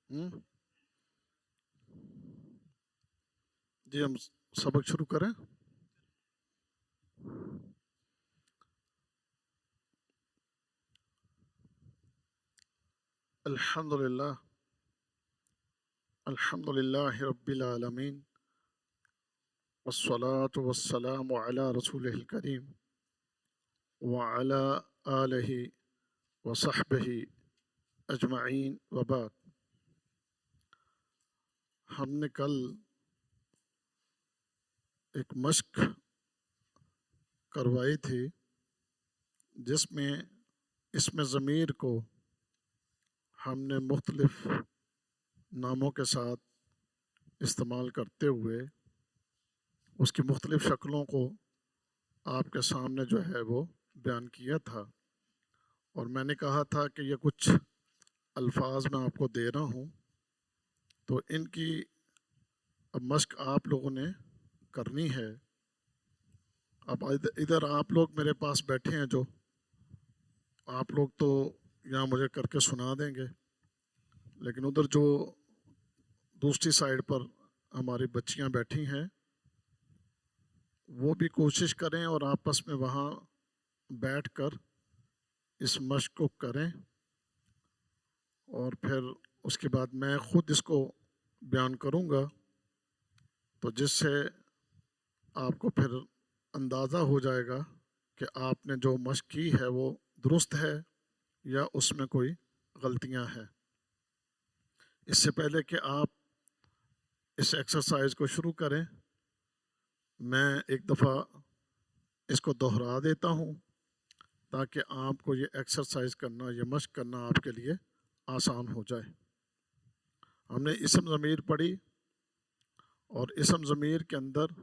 ہم؟ جی ہم سبق شروع کریں. الحمدللہ الحمدللہ رب العالمین والصلاة والسلام علی رسولہ الکریم وعلی آلہ وصحبہ اجمعین وبعد. ہم نے کل ایک مشق کروائی تھی جس میں اسم ضمیر کو ہم نے مختلف ناموں کے ساتھ استعمال کرتے ہوئے اس کی مختلف شکلوں کو آپ کے سامنے جو ہے وہ بیان کیا تھا. اور میں نے کہا تھا کہ یہ کچھ الفاظ میں آپ کو دے رہا ہوں تو ان کی اب مشق آپ لوگوں نے کرنی ہے. اب ادھر آپ لوگ میرے پاس بیٹھے ہیں جو آپ لوگ تو یہاں مجھے کر کے سنا دیں گے، لیکن ادھر جو دوسری سائڈ پر ہماری بچیاں بیٹھی ہیں وہ بھی کوشش کریں اور آپس میں وہاں بیٹھ کر اس مشق کو کریں، اور پھر اس کے بعد میں خود اس کو بیان کروں گا تو جس سے آپ کو پھر اندازہ ہو جائے گا کہ آپ نے جو مشق کی ہے وہ درست ہے یا اس میں کوئی غلطیاں ہیں. اس سے پہلے کہ آپ اس ایکسرسائز کو شروع کریں میں ایک دفعہ اس کو دہرا دیتا ہوں تاکہ آپ کو یہ ایکسرسائز کرنا، یہ مشق کرنا آپ کے لیے آسان ہو جائے. ہم نے اسم ضمیر پڑھی اور اسم ضمیر کے اندر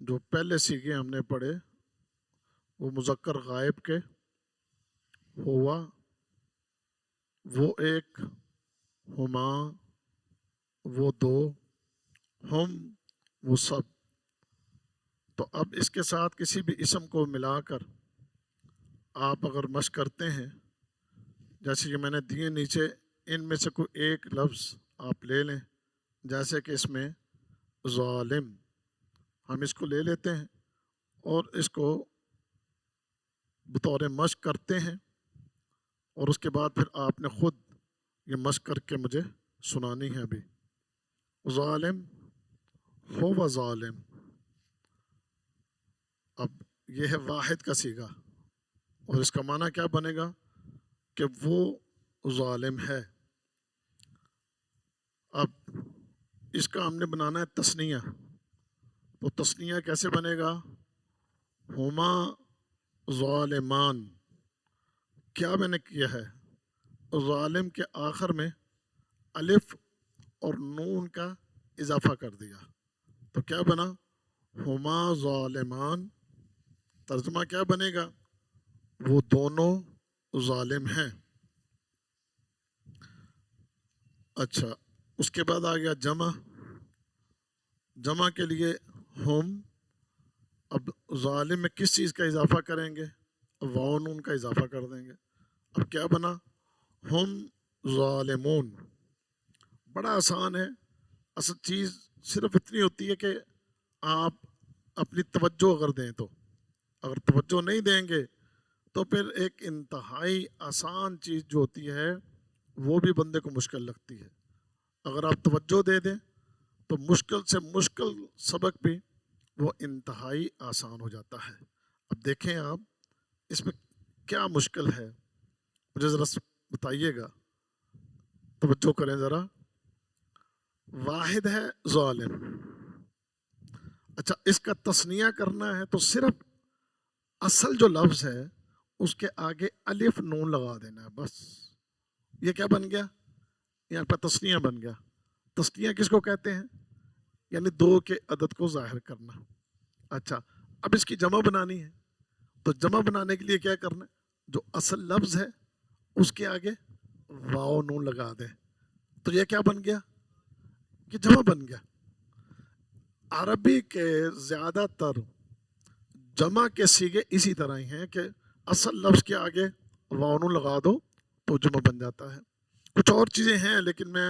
جو پہلے سیغے ہم نے پڑھے وہ مذکر غائب کے ہوا، وہ ایک، ہما، وہ دو، ہم، وہ سب. تو اب اس کے ساتھ کسی بھی اسم کو ملا کر آپ اگر مشق کرتے ہیں جیسے کہ میں نے دیے نیچے، ان میں سے کوئی ایک لفظ آپ لے لیں، جیسے کہ اس میں ظالم، ہم اس کو لے لیتے ہیں اور اس کو بطور مشق کرتے ہیں، اور اس کے بعد پھر آپ نے خود یہ مشق کر کے مجھے سنانی ہے. ابھی ظالم، ہو ظالم، اب یہ ہے واحد کا صیغہ اور اس کا معنی کیا بنے گا کہ وہ ظالم ہے. اب اس کا ہم نے بنانا ہے تثنیہ، تو تثنیہ کیسے بنے گا؟ ہما ظالمان. کیا میں نے کیا ہے؟ ظالم کے آخر میں الف اور نون کا اضافہ کر دیا تو کیا بنا؟ ہما ظالمان. ترجمہ کیا بنے گا؟ وہ دونوں ظالم ہیں. اچھا، اس کے بعد آ گیا جمع. جمع کے لیے ہم، اب ظالم میں کس چیز کا اضافہ کریں گے؟ واو نون کا اضافہ کر دیں گے. اب کیا بنا؟ ہم ظالمون. بڑا آسان ہے، اصل چیز صرف اتنی ہوتی ہے کہ آپ اپنی توجہ اگر دیں تو، اگر توجہ نہیں دیں گے تو پھر ایک انتہائی آسان چیز جو ہوتی ہے وہ بھی بندے کو مشکل لگتی ہے. اگر آپ توجہ دے دیں تو مشکل سے مشکل سبق بھی وہ انتہائی آسان ہو جاتا ہے. اب دیکھیں آپ اس میں کیا مشکل ہے، مجھے ذرا بتائیے گا، توجہ کریں ذرا. واحد ہے ظالم. اچھا، اس کا تثنیہ کرنا ہے تو صرف اصل جو لفظ ہے اس کے آگے الف نون لگا دینا ہے بس. یہ کیا بن گیا؟ یہاں پر تثنیہ بن گیا. تثنیہ کس کو کہتے ہیں؟ یعنی دو کے عدد کو ظاہر کرنا. اچھا، اب اس کی جمع بنانی ہے تو جمع بنانے کے لیے کیا کرنا ہے؟ جو اصل لفظ ہے اس کے آگے واو نون لگا دیں تو یہ کیا بن گیا؟ کہ جمع بن گیا. عربی کے زیادہ تر جمع کے صیغے اسی طرح ہی ہیں کہ اصل لفظ کے آگے واو نون لگا دو تو جمع بن جاتا ہے. کچھ اور چیزیں ہیں لیکن میں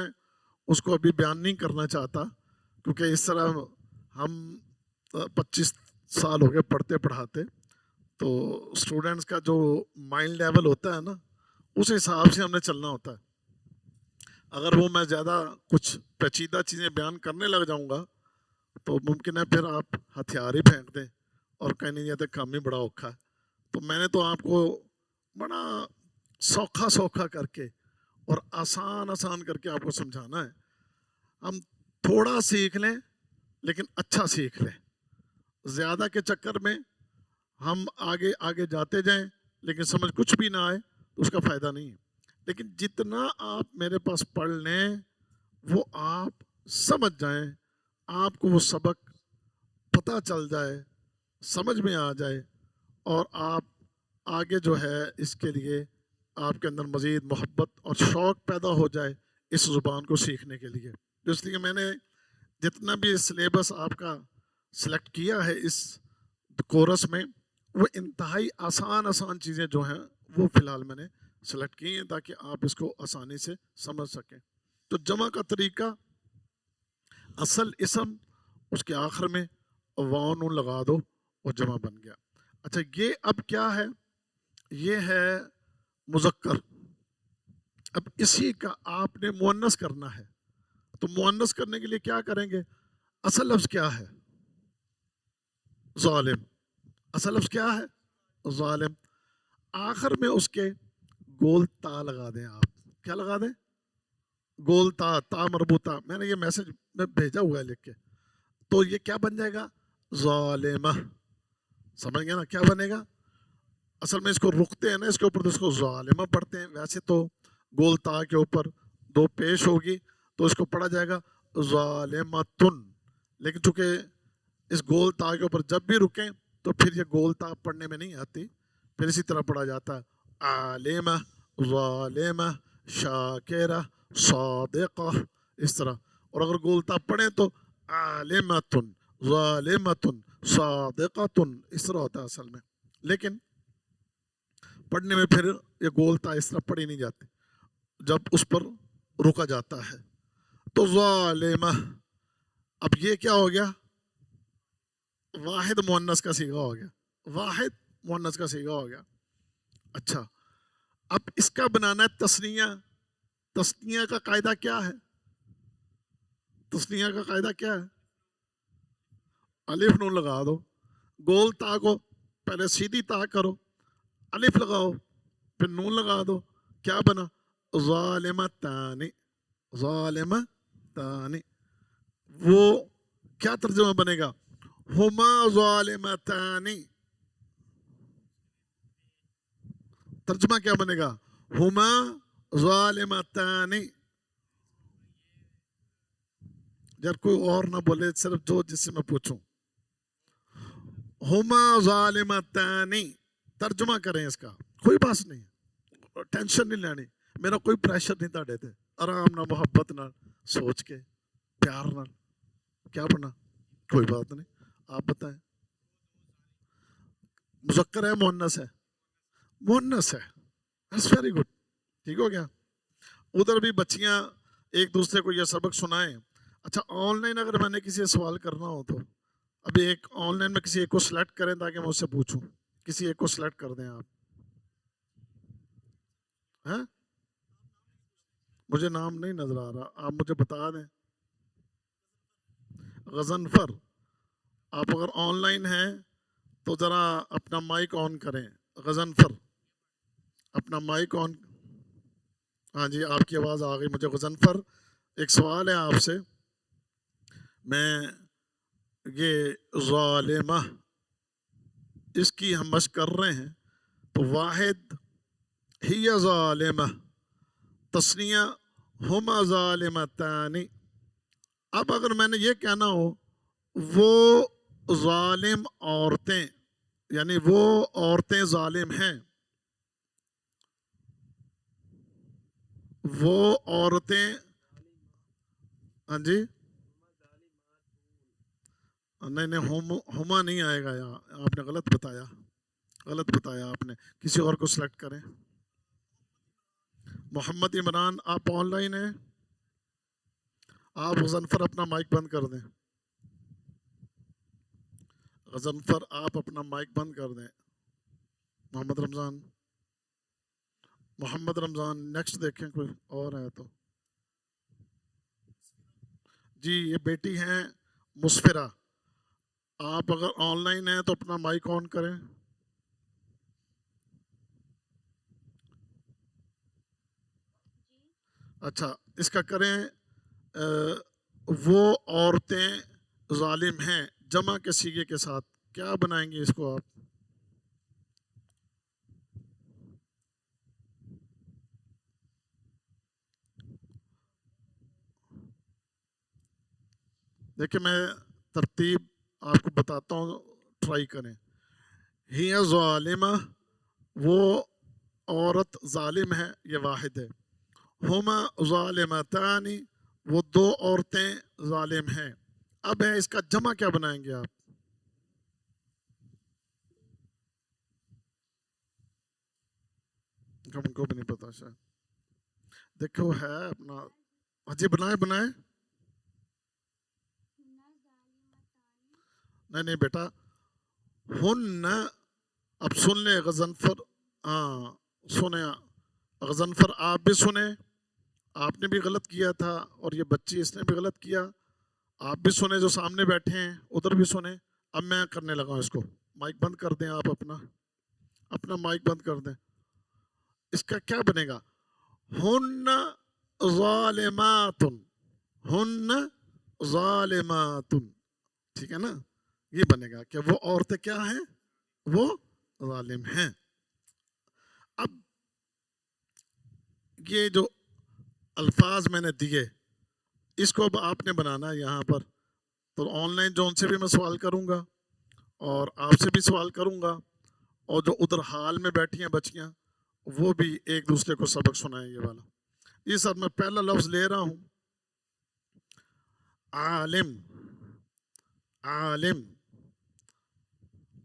اس کو ابھی بیان نہیں کرنا چاہتا، کیونکہ اس طرح ہم 25 سال ہو گئے پڑھتے پڑھاتے، تو اسٹوڈنٹس کا جو مائنڈ لیول ہوتا ہے نا، اس حساب سے ہم نے چلنا ہوتا ہے. اگر وہ میں زیادہ کچھ پیچیدہ چیزیں بیان کرنے لگ جاؤں گا تو ممکن ہے پھر آپ ہتھیار ہی پھینک دیں اور کہیں نہیں جاتے کام ہی بڑا اوکھا ہے. تو میں نے تو آپ کو بڑا سوکھا کر کے اور آسان کر کے آپ کو سمجھانا ہے. ہم تھوڑا سیکھ لیں لیکن اچھا سیکھ لیں. زیادہ کے چکر میں ہم آگے جاتے جائیں لیکن سمجھ کچھ بھی نہ آئے تو اس کا فائدہ نہیں ہے. لیکن جتنا آپ میرے پاس پڑھ لیں وہ آپ سمجھ جائیں، آپ کو وہ سبق پتہ چل جائے، سمجھ میں آ جائے، اور آپ آگے جو ہے اس کے لیے آپ کے اندر مزید محبت اور شوق پیدا ہو جائے اس زبان کو سیکھنے کے لیے. اس لیے میں نے جتنا بھی سلیبس آپ کا سلیکٹ کیا ہے اس کورس میں، وہ انتہائی آسان چیزیں جو ہیں وہ فی الحال میں نے سلیکٹ کی ہیں تاکہ آپ اس کو آسانی سے سمجھ سکیں. تو جمع کا طریقہ، اصل اسم اس کے آخر میں واو نون لگا دو اور جمع بن گیا. اچھا یہ اب کیا ہے؟ یہ ہے مذکر. اب اسی کا آپ نے مؤنث کرنا ہے. تو مؤنث کرنے کے لیے کیا کریں گے؟ اصل لفظ کیا ہے؟ ظالم. اصل لفظ کیا ہے؟ ظالم. آخر میں اس کے گول تا لگا دیں. آپ کیا لگا دیں؟ گول تا مربوطہ. میں نے یہ میسج میں بھیجا ہوا ہے لکھ کے. تو یہ کیا بن جائے گا؟ ظالمہ. سمجھ گیا نا کیا بنے گا؟ اصل میں اس کو رکتے ہیں نا اس کے اوپر تو اس کو ظالمہ پڑھتے ہیں. ویسے تو گول تا کے اوپر دو پیش ہوگی تو اس کو پڑھا جائے گا ظالمتن. لیکن چونکہ اس گول تا کے اوپر جب بھی رکیں تو پھر یہ گول تا پڑھنے میں نہیں آتی، پھر اسی طرح پڑھا جاتا ہے عالمہ، ظالمہ، شاکرہ، صادقہ، اس طرح. اور اگر گول تا پڑھیں تو عالمتن، ظالمتن، صادقتن، اس طرح ہوتا ہے اصل میں. لیکن پڑھنے میں پھر یہ گول تا اس طرح پڑھی نہیں جاتی جب اس پر رکا جاتا ہے. تو ظالمہ. اب یہ کیا ہو گیا؟ واحد مؤنث کا صیغہ ہو گیا. واحد مؤنث کا صیغہ ہو گیا. اچھا اب اس کا بنانا ہے تثنیہ. تثنیہ کا قاعدہ کیا ہے؟ تثنیہ کا قاعدہ کیا ہے؟ الف نون لگا دو. گول تا کو پہلے سیدھی تا کرو، الف لگاؤ، پھر نون لگا دو. کیا بنا؟ ظالمتانی. ظالمتانی. وہ کیا ترجمہ بنے گا؟ ہما ظالمتانی. ترجمہ کیا بنے گا؟ ہما ظالمتانی. یار کوئی اور نہ بولے، صرف جو جس سے میں پوچھوں. ہما ظالمتانی. ترجمہ کریں اس کا. کوئی بات نہیں، ٹینشن نہیں لینی، میرا کوئی پریشر نہیں تاڑے تے. آرام نہ، محبت نہ، سوچ کے پیار نہ. کیا بنا؟ کوئی بات نہیں، آپ بتائیں. مذکر ہے مؤنث ہے؟ مؤنث ہے. That's very good. ٹھیک ہو گیا. ادھر بھی بچیاں ایک دوسرے کو یہ سبق سنائیں. اچھا آن لائن اگر میں نے کسی سے سوال کرنا ہو تو ابھی ایک آن لائن میں کسی ایک کو سلیکٹ کریں تاکہ میں اس سے پوچھوں. کسی ایک کو سلیکٹ کر دیں آپ. ہاں مجھے نام نہیں نظر آ رہا، آپ مجھے بتا دیں. غضنفر. آپ اگر آن لائن ہیں تو ذرا اپنا مائک آن کریں. غضنفر اپنا مائک آن. ہاں جی آپ کی آواز آ گئی مجھے. غضنفر ایک سوال ہے آپ سے. میں یہ ظالمہ اس کی ہم مشق کر رہے ہیں تو واحد ہی ظالمہ، تثنیہ ہما ظالمتانی. اب اگر میں نے یہ کہنا ہو وہ ظالم عورتیں، یعنی وہ عورتیں ظالم ہیں، وہ عورتیں. ہاں جی نہیں ہما نہیں آئے گا یہاں، آپ نے غلط بتایا. غلط بتایا آپ نے. کسی اور کو سلیکٹ کریں. محمد عمران آپ آن لائن ہیں؟ آپ غضنفر اپنا مائک بند کر دیں. غضنفر آپ اپنا مائک بند کر دیں. محمد رمضان، محمد رمضان نیکسٹ دیکھیں کوئی اور ہے تو. جی یہ بیٹی ہیں مسفرہ، آپ اگر آن لائن ہیں تو اپنا مائک آن کریں. اچھا اس کا کریں وہ عورتیں ظالم ہیں جمع کے صیغے کے ساتھ کیا بنائیں گے اس کو آپ؟ دیکھیں میں ترتیب آپ کو بتاتا ہوں، ٹرائی کریں. ہی ظالمہ، وہ عورت ظالم ہے، یہ واحد ہے. ہما ظالمتان، وہ دو عورتیں ظالم ہیں. اب ہے اس کا جمع کیا بنائیں گے آپ؟ ہم کو بھی نہیں پتا شاید. دیکھو ہے اپنا، جی بنائے بنائے. نہیں نہیں بیٹا، ہن، اب سن لیں غضنفر. ہاں سنیں غضنفر، آپ بھی سنیں. آپ نے بھی غلط کیا تھا اور یہ بچی اس نے بھی غلط کیا. آپ بھی سنیں جو سامنے بیٹھے ہیں ادھر بھی سنیں. اب میں کرنے لگا ہوں اس کو. مائک بند کر دیں آپ اپنا، اپنا مائک بند کر دیں. اس کا کیا بنے گا؟ ہن ظالمات، ہن ظالمات، ٹھیک ہے نا؟ یہ بنے گا کہ وہ عورتیں کیا ہیں؟ وہ ظالم ہیں. اب یہ جو الفاظ میں نے دیے اس کو اب آپ نے بنانا ہے یہاں پر. تو آن لائن جو ان سے بھی میں سوال کروں گا اور آپ سے بھی سوال کروں گا، اور جو ادھر حال میں بیٹھی ہیں بچیاں وہ بھی ایک دوسرے کو سبق سنائیں یہ والا. یہ سر میں پہلا لفظ لے رہا ہوں، عالم. عالم،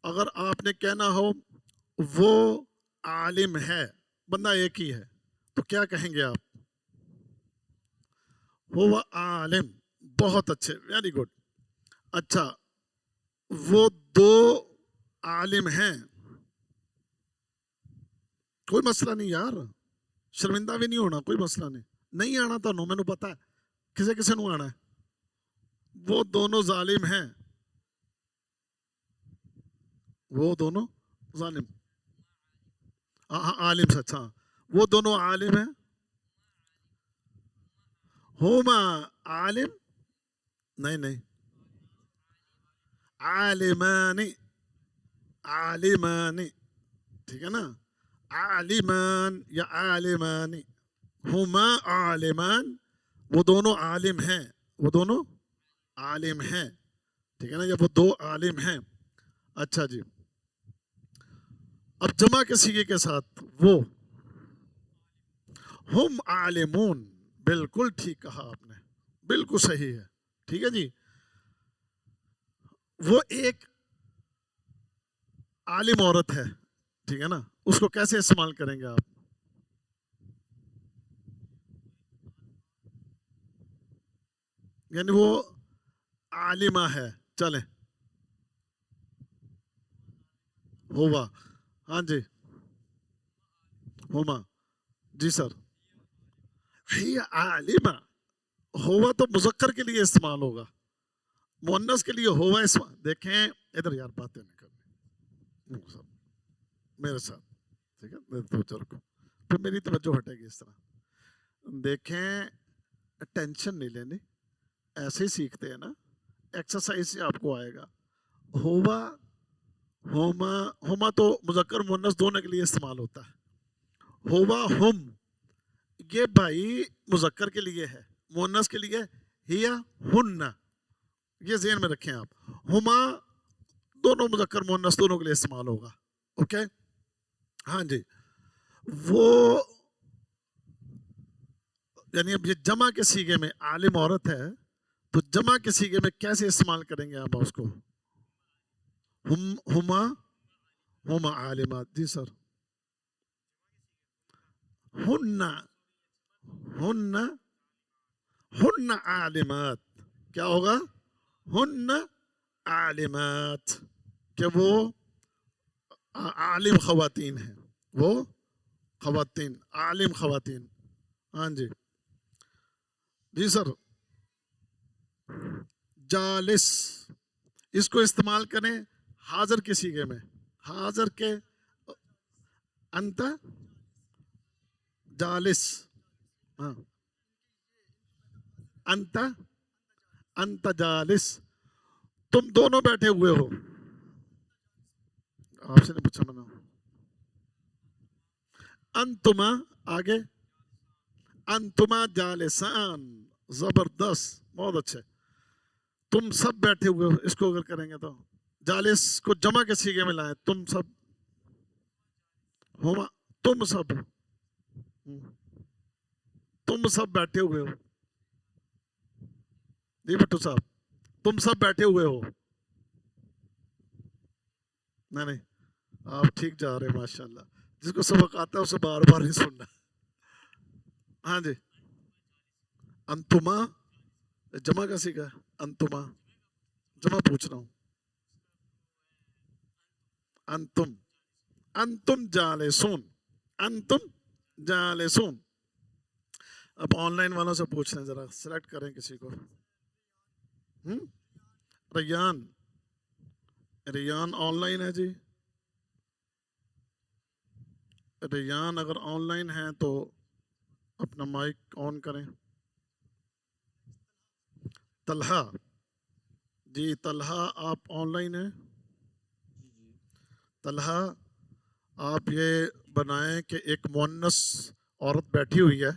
اگر آپ نے کہنا ہو وہ عالم ہے، بندہ ایک ہی ہے، تو کیا کہیں گے آپ؟ وہ عالم. بہت اچھے، ویری گڈ. اچھا وہ دو عالم ہیں. کوئی مسئلہ نہیں یار، شرمندہ بھی نہیں ہونا، کوئی مسئلہ نہیں. نہیں آنا تو میں نے پتا ہے کسے کسے نو آنا ہے. وہ دونوں ظالم ہیں، وہ دونوں ظالم. ہاں عالم سے اچھا، وہ دونوں عالم ہیں. ہما عالم، نہیں نہیں، عالمانی، عالمانی، ٹھیک ہے نا؟ عالمان یا عالمانی. ہما عالمان، وہ دونوں عالم ہیں، وہ دونوں عالم ہیں، ٹھیک ہے نا؟ یہ وہ دو عالم ہیں. اچھا جی، اب جمع کے صیغے کے ساتھ وہ ہم عالمون. بالکل ٹھیک کہا آپ نے، بالکل صحیح ہے. ٹھیک ہے جی. وہ ایک عالم عورت ہے، ٹھیک ہے نا؟ اس کو کیسے استعمال کریں گے آپ؟ یعنی وہ عالمہ ہے. چلیں ہوا، ہاں جی ہما، جی سر. ہی عالمہ، ہوا تو مذکر کے لیے استعمال ہوگا، مؤنث کے لیے ہوا استعمال. دیکھیں ادھر یار باتیں نہیں کرنی میرے ساتھ، ٹھیک ہے؟ میرے توجہ رکھو، پھر میری توجہ ہٹے گی اس طرح. دیکھیں ٹینشن نہیں لینی، ایسے ہی سیکھتے ہیں نا، ایکسرسائز سے آپ کو آئے گا. ہوا، ہوما، ہوما تو مذکر مؤنث دونوں کے لیے استعمال ہوتا ہے. ہوا ہم، یہ بھائی مذکر کے لیے ہے، مؤنث کے لیے ہیا ہن. یہ ذہن میں رکھیں آپ. ہما دونوں مذکر مؤنث دونوں کے لیے استعمال ہوگا. اوکے ہاں جی. وہ یعنی اب یہ جمع کے صیغے میں عالم عورت ہے تو جمع کے صیغے میں کیسے استعمال کریں گے آپ اس کو؟ ہما، ہما عالمات. جی سر. ہن، ہن ہن عالمات، کیا ہوگا؟ ہن عالمات، کہ وہ عالم خواتین ہیں، وہ خواتین عالم خواتین. ہاں جی جی سر. جالس، اس کو استعمال کریں حاضر کے صیغے میں. حاضر کے انت جالس. ہاں انت انت جالس، تم دونوں بیٹھے ہوئے ہو. آپ سے نہیں پوچھا میں نے. انتما آگے، انتما جالسان، زبردست، بہت اچھے. تم سب بیٹھے ہوئے ہو، اس کو اگر کریں گے تو جالس کو جمع کے صیغے میں لائیں. تم سب، ہما، تم سب، تم سب بیٹھے ہوئے ہو. جی بٹو صاحب، تم سب بیٹھے ہوئے ہو. نہیں نہیں، آپ ٹھیک جا رہے ہیں ماشاء اللہ. جس کو سبق آتا ہے اسے بار بار نہیں سننا. ہاں جی. انتما جمع کا صیغہ، انتما جمع پوچھ رہا ہوں. انتم، انتم جالسون، انتم جالسون. اب آن لائن والوں سے پوچھ رہے ہیں، ذرا سلیکٹ کریں کسی کو. ریان، ریان آن لائن ہے جی. ریان اگر آن لائن ہے تو اپنا مائک آن کریں. طلحہ، جی طلحہ آپ آن لائن ہیں. طلحہ آپ یہ بنائیں کہ ایک مؤنث عورت بیٹھی ہوئی ہے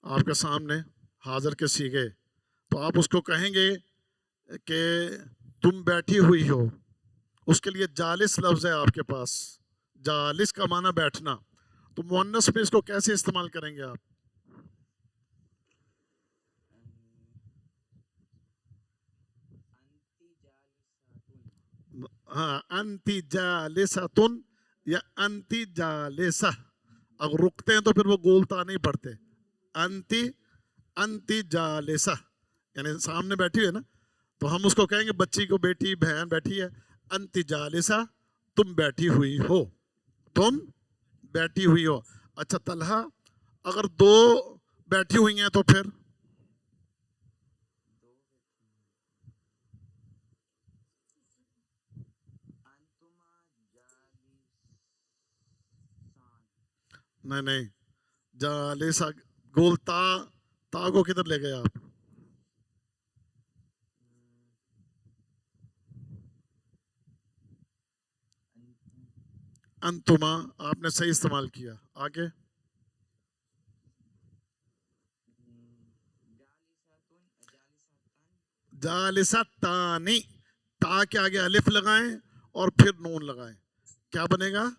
آپ کے سامنے حاضر کے صیغے، تو آپ اس کو کہیں گے کہ تم بیٹھی ہوئی ہو. اس کے لیے جالس لفظ ہے آپ کے پاس. جالس کا معنی بیٹھنا، تو مؤنث میں اس کو کیسے استعمال کریں گے آپ؟ ہاں، انتی جالساتن یا انتی جالسہ. اگر رکتے ہیں تو پھر وہ گولتا نہیں پڑتے. انتی، انتی جالسہ، یعنی سامنے بیٹھی ہے نا، تو ہم اس کو کہیں گے بچی کو، بیٹی بہن بیٹھی ہے، انتی جالسہ، تم بیٹھی ہوئی ہو، تم بیٹھی ہوئی ہو. اچھا طلحہ اگر دو بیٹھی ہوئی ہیں تو پھر نہیں نہیں، جالسہ گول تا کو کدھر لے گئے آپ؟ انتما آپ نے صحیح استعمال کیا. آگے جالستانی، تا کے آگے الف لگائیں اور پھر نون لگائیں، کیا بنے گا؟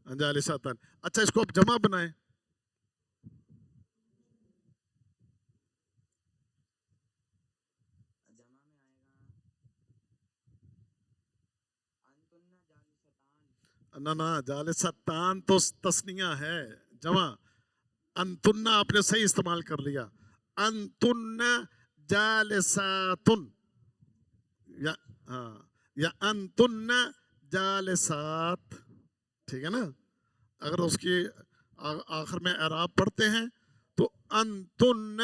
جالستان. اچھا اس کو اب جمع بنائیں. نہ جالستان تو تسنیہ ہے، جمع. انتن آپ نے صحیح استعمال کر لیا. انتن جالساتن، یا ہاں، یا انتن جالسات، ٹھیک ہے نا. اگر اس کی آخر میں اعراب پڑھتے ہیں تو انتن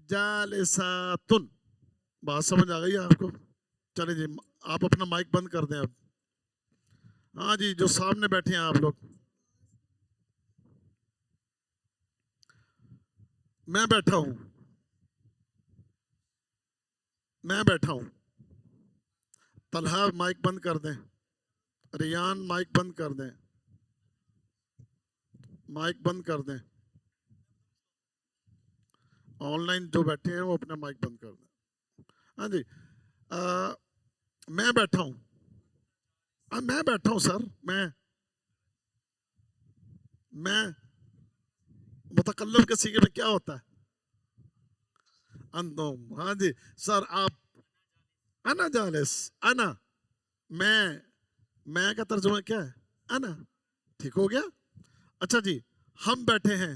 جالساتن. بات سمجھ آ گئی آپ کو؟ چلے جی آپ اپنا مائک بند کر دیں اب. ہاں جی جو سامنے بیٹھے ہیں آپ لوگ. میں بیٹھا ہوں، میں بیٹھا ہوں. طلحہ مائک بند کر دیں. ریان مائک بند کر دیں. مائک بند کر دیں. آن لائن جو بیٹھے ہیں وہ اپنا مائک بند کر دیں. ہاں جی میں بیٹھا ہوں. میں بیٹھا ہوں سر. میں متکلم کے صیغے میں کیا ہوتا ہے؟ انتم. ہاں جی سر آپ، انا جالس، انا، میں کا ترجمہ کیا ہے؟ انا. ٹھیک ہو گیا. اچھا جی ہم بیٹھے ہیں،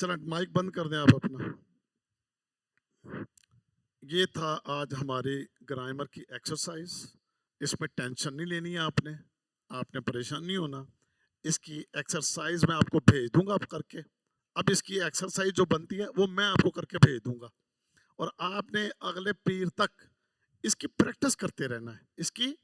چلیں مائک بند کر دیں آپ اپنا. یہ تھا آج ہماری گرامر کی ایکسرسائز. اس میں ٹینشن نہیں لینی ہے آپ نے پریشان نہیں ہونا. اس کی ایکسرسائز میں آپ کو بھیج دوں گا آپ کر کے. اب اس کی ایکسرسائز جو بنتی ہے وہ میں آپ کو کر کے بھیج دوں گا، اور آپ نے اگلے پیر تک اس کی پریکٹس کرتے رہنا ہے. اس کی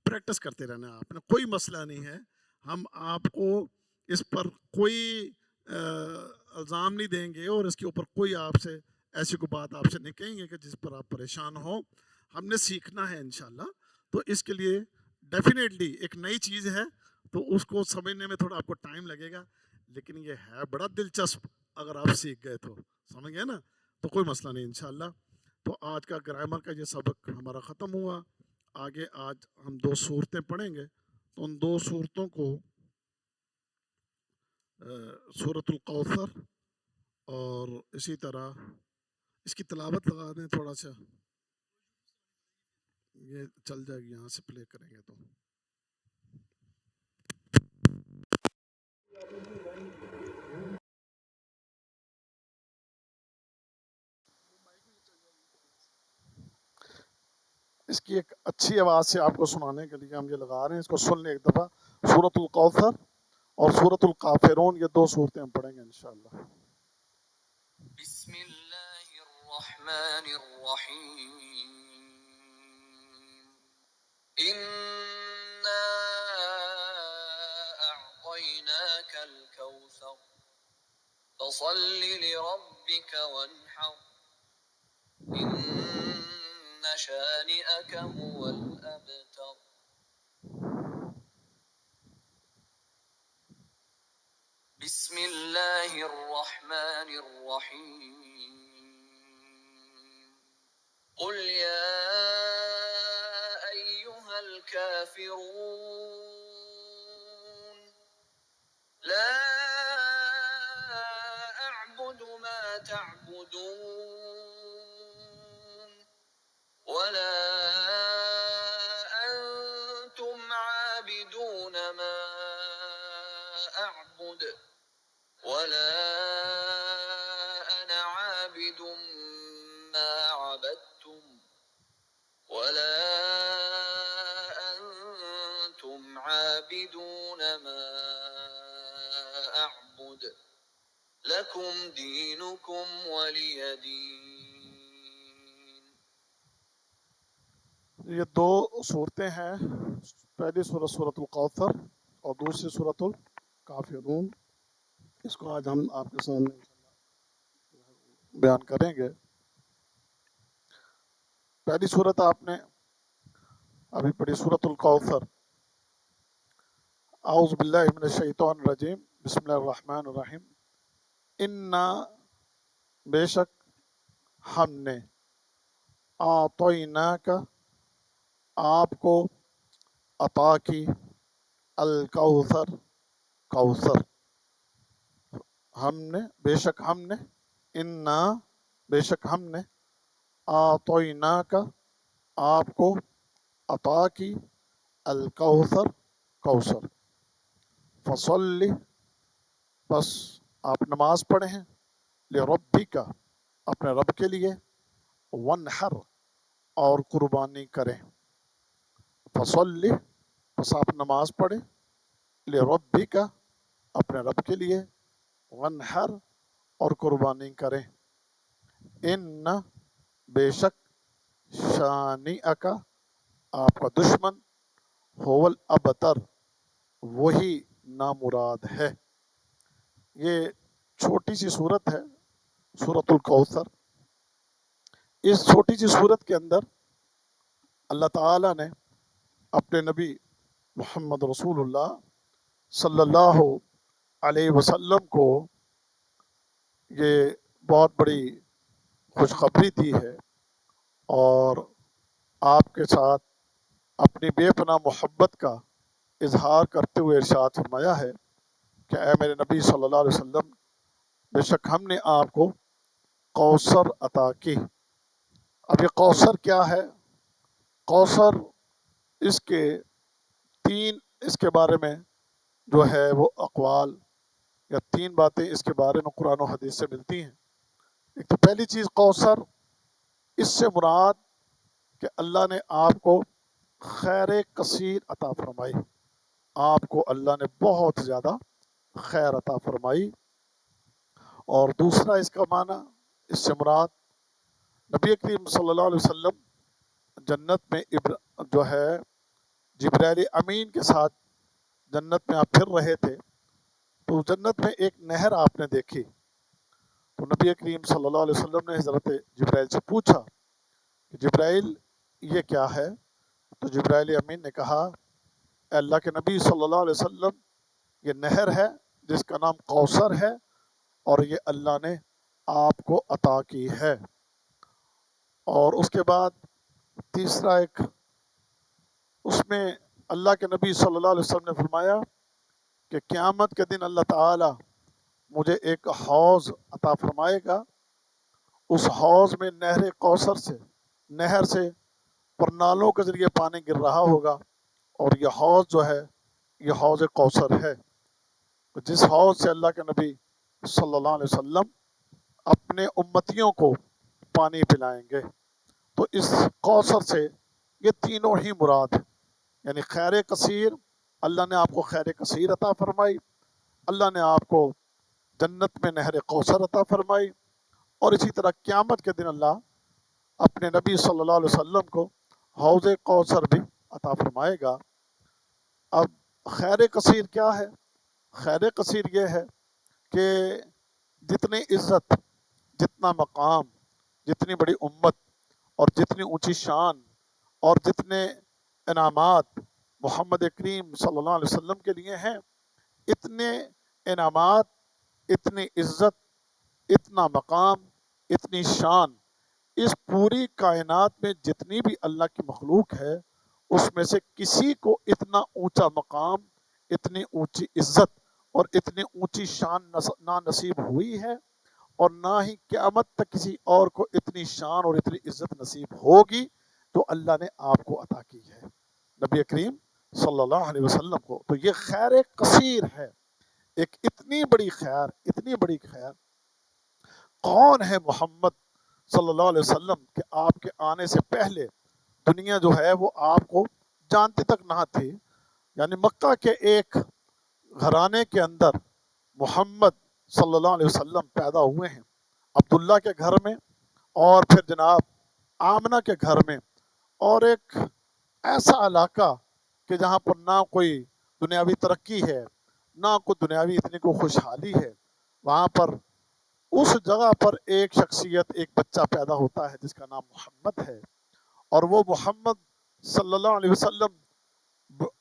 پریکٹس کرتے رہنا ہے. آپ نے کوئی مسئلہ نہیں ہے. ہم آپ کو اس پر کوئی الزام نہیں دیں گے، اور اس کے اوپر کوئی آپ سے ایسی کوئی بات آپ سے نہیں کہیں گے کہ جس پر آپ پریشان ہو. ہم نے سیکھنا ہے انشاءاللہ. تو اس کے لیے ڈیفینیٹلی ایک نئی چیز ہے، تو اس کو سمجھنے میں تھوڑا آپ کو ٹائم لگے گا، لیکن یہ ہے بڑا دلچسپ. اگر آپ سیکھ گئے تو سمجھ گئے نا، تو کوئی مسئلہ نہیں انشاءاللہ. تو آج کا گرامر کا یہ سبق ہمارا ختم ہوا. آگے آج ہم 2 صورتیں پڑھیں گے. تو ان 2 صورتوں کو سورۃ الکوثر اور اسی طرح اس کی تلاوت لگا دیں تھوڑا سا. یہ چل جائے گی، یہاں سے پلے کریں گے تو. اس کی ایک اچھی آواز سے آپ کو سنانے کے لیے ہم یہ لگا رہے ہیں. اس کو سن لیں ایک دفعہ. سورۃ الکوثر اور سورۃ الکافرون، یہ 2 صورتیں ہم پڑھیں گے انشاءاللہ. بسم اللہ الرحمن الرحیم. إنا أعطيناك الكوثر فصل لربك وانحر إن شانئك هو الأبتر. بسم الله الرحمن الرحيم. قل يا أيها الكافرون لا أعبد ما تعبدون ولا أنتم عابدون ما أعبد ولا أنا عابد ما عبدتم ولا أنتم عابدون ما أعبد لكم دينكم ولي دين. یہ 2 صورتیں ہیں. پہلی سورت سورۃ الکوثر اور دوسری سورۃ الکافرون. اس کو آج ہم آپ کے سامنے بیان کریں گے. پہلی صورت آپ نے ابھی پڑھی سورۃ الکوثر. اعوذ باللہ من الشیطان الرجیم. بسم اللہ الرحمن الرحیم. انا، بے شک ہم نے، اعطیناک، آپ کو، عطا کی، الکوثر، کوثر. ہم نے، بے شک ہم نے، انا، بے شک ہم نے، اعطیناک، آپ کو، عطا کی، الکوثر، کوثر. فصلی، بس آپ نماز پڑھیں، لربک، اپنے رب کے لیے، ونحر، اور قربانی کریں. فصلی، بس آپ نماز پڑھیں، لربک، اپنے رب کے لیے، ونحر، اور قربانی کریں. ان، بے شک، شانئک، آپ کا دشمن، هو الابتر، وہی نامراد ہے. یہ چھوٹی سی صورت ہے سورۃ الکوثر. اس چھوٹی سی صورت کے اندر اللہ تعالیٰ نے اپنے نبی محمد رسول اللہ صلی اللہ علیہ وسلم کو یہ بہت بڑی خوشخبری دی ہے، اور آپ کے ساتھ اپنی بے پناہ محبت کا اظہار کرتے ہوئے ارشاد فرمایا ہے کہ اے میرے نبی صلی اللہ علیہ وسلم، بے شک ہم نے آپ کو کوثر عطا کی. اب یہ کوثر کیا ہے؟ کوثر، اس کے 3 اس کے بارے میں جو ہے وہ اقوال یا 3 باتیں اس کے بارے میں قرآن و حدیث سے ملتی ہیں۔ ایک تو پہلی چیز کوثر، اس سے مراد کہ اللہ نے آپ کو خیر کثیر عطا فرمائی، آپ کو اللہ نے بہت زیادہ خیر عطا فرمائی۔ اور دوسرا اس کا معنی، اس سے مراد نبی کریم صلی اللہ علیہ وسلم جنت میں جو ہے جبرائیل امین کے ساتھ جنت میں آپ پھر رہے تھے، تو جنت میں ایک نہر آپ نے دیکھی، تو نبی کریم صلی اللہ علیہ وسلم نے حضرت جبرائیل سے پوچھا کہ جبرائیل یہ کیا ہے؟ تو جبرائیل امین نے کہا اے اللہ کے نبی صلی اللہ علیہ وسلم، یہ نہر ہے جس کا نام کوثر ہے، اور یہ اللہ نے آپ کو عطا کی ہے۔ اور اس کے بعد تیسرا ایک، اس میں اللہ کے نبی صلی اللہ علیہ وسلم نے فرمایا کہ قیامت کے دن اللہ تعالی مجھے ایک حوض عطا فرمائے گا، اس حوض میں نہر کوثر سے، نہر سے پرنالوں کے ذریعے پانی گر رہا ہوگا، اور یہ حوض جو ہے یہ حوض کوثر ہے، جس حوض سے اللہ کے نبی صلی اللہ علیہ وسلم اپنے امتیوں کو پانی پلائیں گے۔ تو اس کوثر سے یہ تینوں ہی مراد ہیں، یعنی خیر کثیر، اللہ نے آپ کو خیر کثیر عطا فرمائی، اللہ نے آپ کو جنت میں نہر کوثر عطا فرمائی، اور اسی طرح قیامت کے دن اللہ اپنے نبی صلی اللہ علیہ وسلم کو حوض کوثر بھی عطا فرمائے گا۔ اب خیر کثیر کیا ہے؟ خیر کثیر یہ ہے کہ جتنی عزت، جتنا مقام، جتنی بڑی امت، اور جتنی اونچی شان، اور جتنے انعامات محمد کریم صلی اللہ علیہ وسلم کے لیے ہیں، اتنے انعامات، اتنی عزت، اتنا مقام، اتنی شان اس پوری کائنات میں جتنی بھی اللہ کی مخلوق ہے، اس میں سے کسی کو اتنا اونچا مقام، اتنی اونچی عزت اور اتنی اونچی شان نہ نصیب ہوئی ہے، اور نہ ہی قیامت تک کسی اور کو اتنی شان اور اتنی عزت نصیب ہوگی جو اللہ نے آپ کو عطا کی ہے، نبی کریم صلی اللہ علیہ وسلم کو۔ تو یہ خیر کثیر ہے، ایک اتنی بڑی خیر، اتنی بڑی خیر۔ کون ہے محمد صلی اللہ علیہ وسلم کہ آپ کے آنے سے پہلے دنیا جو ہے وہ آپ کو جانتی تک نہ تھی، یعنی مکہ کے ایک گھرانے کے اندر محمد صلی اللہ علیہ وسلم پیدا ہوئے ہیں، عبداللہ کے گھر میں، اور پھر جناب آمنہ کے گھر میں، اور ایک ایسا علاقہ کہ جہاں پر نہ کوئی دنیاوی ترقی ہے، نہ کوئی دنیاوی اتنی کوئی خوشحالی ہے، وہاں پر اس جگہ پر ایک شخصیت، ایک بچہ پیدا ہوتا ہے جس کا نام محمد ہے، اور وہ محمد صلی اللہ علیہ وسلم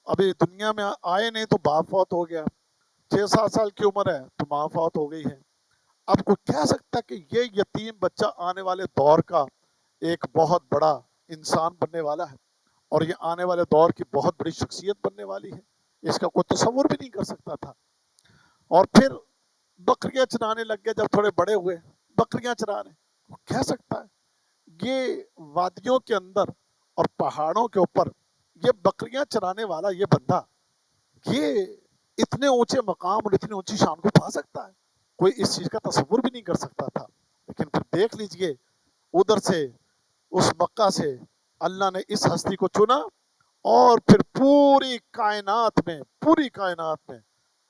ابھی دنیا میں آئے نہیں تو باپ فوت ہو گیا، 6-7 سال کی عمر ہے تو ماں فوت ہو گئی ہے۔ اب کوئی کہہ سکتا کہ یہ یتیم بچہ آنے والے دور کا ایک بہت بڑا انسان بننے والا ہے، اور یہ آنے والے دور کی بہت بڑی شخصیت بننے والی ہے، اس کا کوئی تصور بھی نہیں کر سکتا تھا۔ اور پھر بکریاں چرانے لگ گئے، جب تھوڑے بڑے ہوئے بکریاں چرانے، کہہ سکتا ہے یہ وادیوں کے اندر اور پہاڑوں کے اوپر یہ بکریاں چرانے والا یہ بندہ یہ اتنے اونچے مقام اور اتنی اونچی شان کو پا سکتا ہے؟ کوئی اس چیز کا تصور بھی نہیں کر سکتا تھا۔ لیکن پھر دیکھ لیجئے، ادھر سے اس مکہ سے اللہ نے اس ہستی کو چنا، اور پھر پوری کائنات میں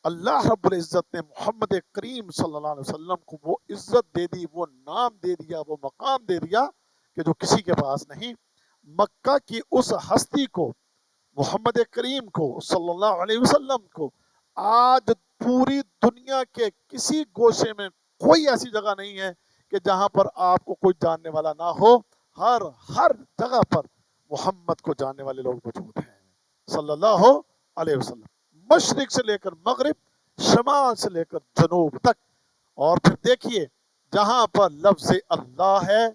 اللہ رب العزت نے محمد کریم صلی اللہ علیہ وسلم کو وہ عزت دے دی، وہ نام دے دیا، وہ مقام دے دیا کہ جو کسی کے پاس نہیں۔ مکہ کی اس ہستی کو، محمد کریم کو صلی اللہ علیہ وسلم کو، آج پوری دنیا کے کسی گوشے میں کوئی ایسی جگہ نہیں ہے کہ جہاں پر آپ کو کوئی جاننے والا نہ ہو، ہر جگہ پر محمد کو جاننے والے لوگ موجود ہیں صلی اللہ علیہ وسلم، مشرق سے لے کر مغرب، شمال سے لے کر جنوب تک۔ اور پھر دیکھیے جہاں پر لفظ اللہ ہے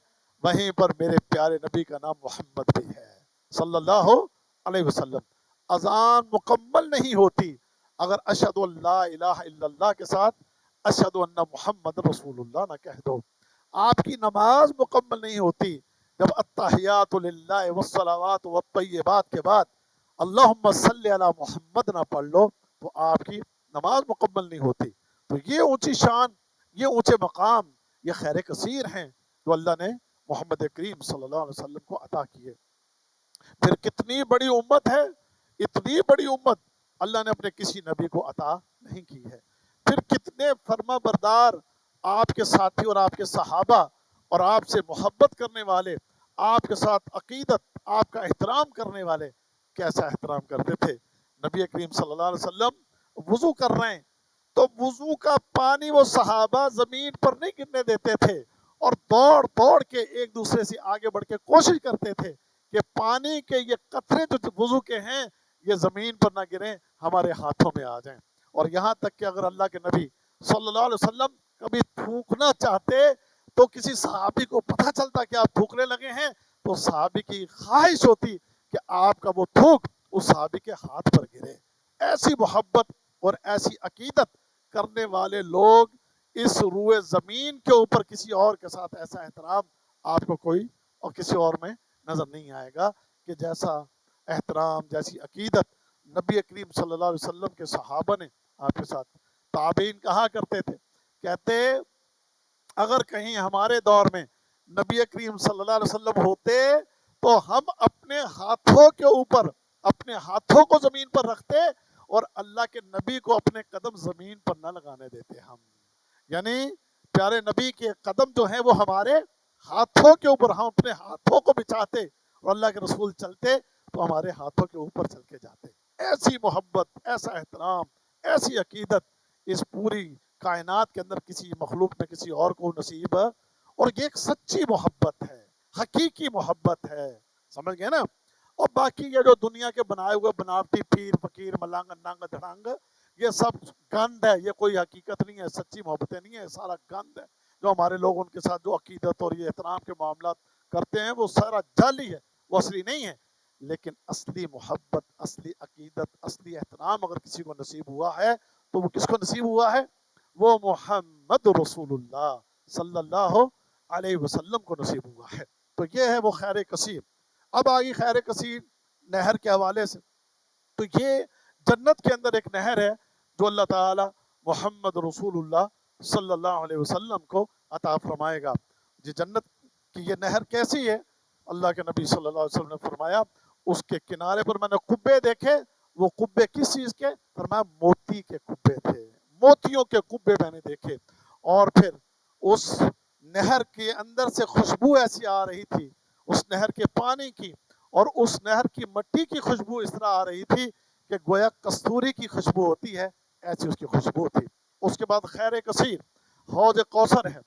وہیں پر میرے پیارے نبی کا نام محمد بھی ہے صلی اللہ علیہ وسلم۔ اذان مکمل نہیں ہوتی اگر اشہد ان لا الہ الا اللہ کے ساتھ اشہد ان محمد رسول اللہ نہ کہہ دو۔ آپ کی نماز مکمل نہیں ہوتی جب التحیات للہ والصلوات والطیبات کے بعد اللہم صلی علی محمد نہ پڑھ لو، تو آپ کی نماز مکمل نہیں ہوتی۔ تو یہ اونچی شان، یہ اونچے مقام، یہ خیر کثیر ہیں جو اللہ نے محمد کریم صلی اللہ علیہ وسلم کو عطا کیے۔ پھر کتنی بڑی امت ہے، اتنی بڑی امت اللہ نے اپنے کسی نبی کو عطا نہیں کی ہے۔ پھر کتنے فرما بردار آپ کے ساتھی اور آپ کے صحابہ اور آپ سے محبت کرنے والے، آپ کے ساتھ عقیدت، آپ کا احترام کرنے والے کیسا احترام کرتے تھے۔ نبی کریم صلی اللہ علیہ وسلم وضو کر رہے ہیں تو وضو کا پانی وہ صحابہ زمین پر نہیں گرنے دیتے تھے، اور دوڑ دوڑ کے ایک دوسرے سے آگے بڑھ کے کوشش کرتے تھے کہ پانی کے یہ قطرے جو وضو کے ہیں یہ زمین پر نہ گریں، ہمارے ہاتھوں میں آ جائیں۔ اور یہاں تک کہ اگر اللہ کے نبی صلی اللہ علیہ وسلم کبھی تھوکنا چاہتے تو کسی صحابی کو پتہ چلتا کہ آپ تھوکنے لگے ہیں تو صحابی کی خواہش ہوتی کہ آپ کا وہ تھوک اس صحابی کے ہاتھ پر گرے۔ ایسی محبت اور ایسی عقیدت کرنے والے لوگ اس روئے زمین کے اوپر کسی اور کے ساتھ ایسا احترام آپ کو کوئی اور کسی اور میں نظر نہیں آئے گا کہ جیسا احترام، جیسی عقیدت نبی کریم صلی اللہ علیہ وسلم کے صحابہ نے آپ کے ساتھ۔ تابعین کہا کرتے تھے، کہتے اگر کہیں ہمارے دور میں نبی کریم صلی اللہ علیہ وسلم ہوتے تو ہم اپنے ہاتھوں کے اوپر اپنے ہاتھوں کو زمین پر رکھتے اور اللہ کے نبی کو اپنے قدم زمین پر نہ لگانے دیتے ہم۔ یعنی پیارے نبی کے قدم جو ہیں وہ ہمارے ہاتھوں کے اوپر، ہم اپنے ہاتھوں کو بچھاتے اور اللہ کے رسول چلتے تو ہمارے ہاتھوں کے اوپر چل کے جاتے۔ ایسی محبت، ایسا احترام، ایسی عقیدت اس پوری کائنات کے اندر کسی مخلوق میں کسی اور کو نصیب ہے، اور یہ ایک سچی محبت ہے، حقیقی محبت ہے، سمجھ گئے نا۔ اور باقی یہ جو دنیا کے بنائے ہوئے بناوٹی پیر فقیر ملانگ ننگ دھڑنگ، یہ سب گند ہے، یہ کوئی حقیقت نہیں ہے، سچی محبتیں نہیں ہے، سارا گند ہے۔ جو ہمارے لوگ ان کے ساتھ جو عقیدت اور یہ احترام کے معاملات کرتے ہیں وہ سارا جعلی ہے، وہ اصلی نہیں ہے۔ لیکن اصلی محبت، اصلی عقیدت، اصلی احترام اگر کسی کو نصیب ہوا ہے تو وہ کس کو نصیب ہوا ہے؟ وہ محمد رسول اللہ صلی اللہ علیہ وسلم کو نصیب ہوا ہے۔ تو یہ ہے وہ خیر کثیر۔ اب آگئی خیر کثیر نہر کے حوالے سے، تو یہ جنت کے اندر ایک نہر ہے جو اللہ تعالی محمد رسول اللہ صلی اللہ علیہ وسلم کو عطا فرمائے گا۔ یہ جنت کی یہ نہر کیسی ہے؟ اللہ کے نبی صلی اللہ علیہ وسلم نے فرمایا اس کے کنارے پر میں نے قبے دیکھے، وہ قبے کس چیز کے؟ فرمایا موتی کے قبے تھے، موتیوں کے قبے میں نے دیکھے۔ اور پھر اس نہر کے اندر سے خوشبو ایسی آ رہی تھی، اس نہر کے پانی کی اور اس نہر کی مٹی کی خوشبو اس طرح آ رہی تھی کہ گویا کستوری کی خوشبو ہوتی ہے، ایسی اس کی خوشبو تھی۔ اس کے بعد خیر کثیر حوض کوثر ہے۔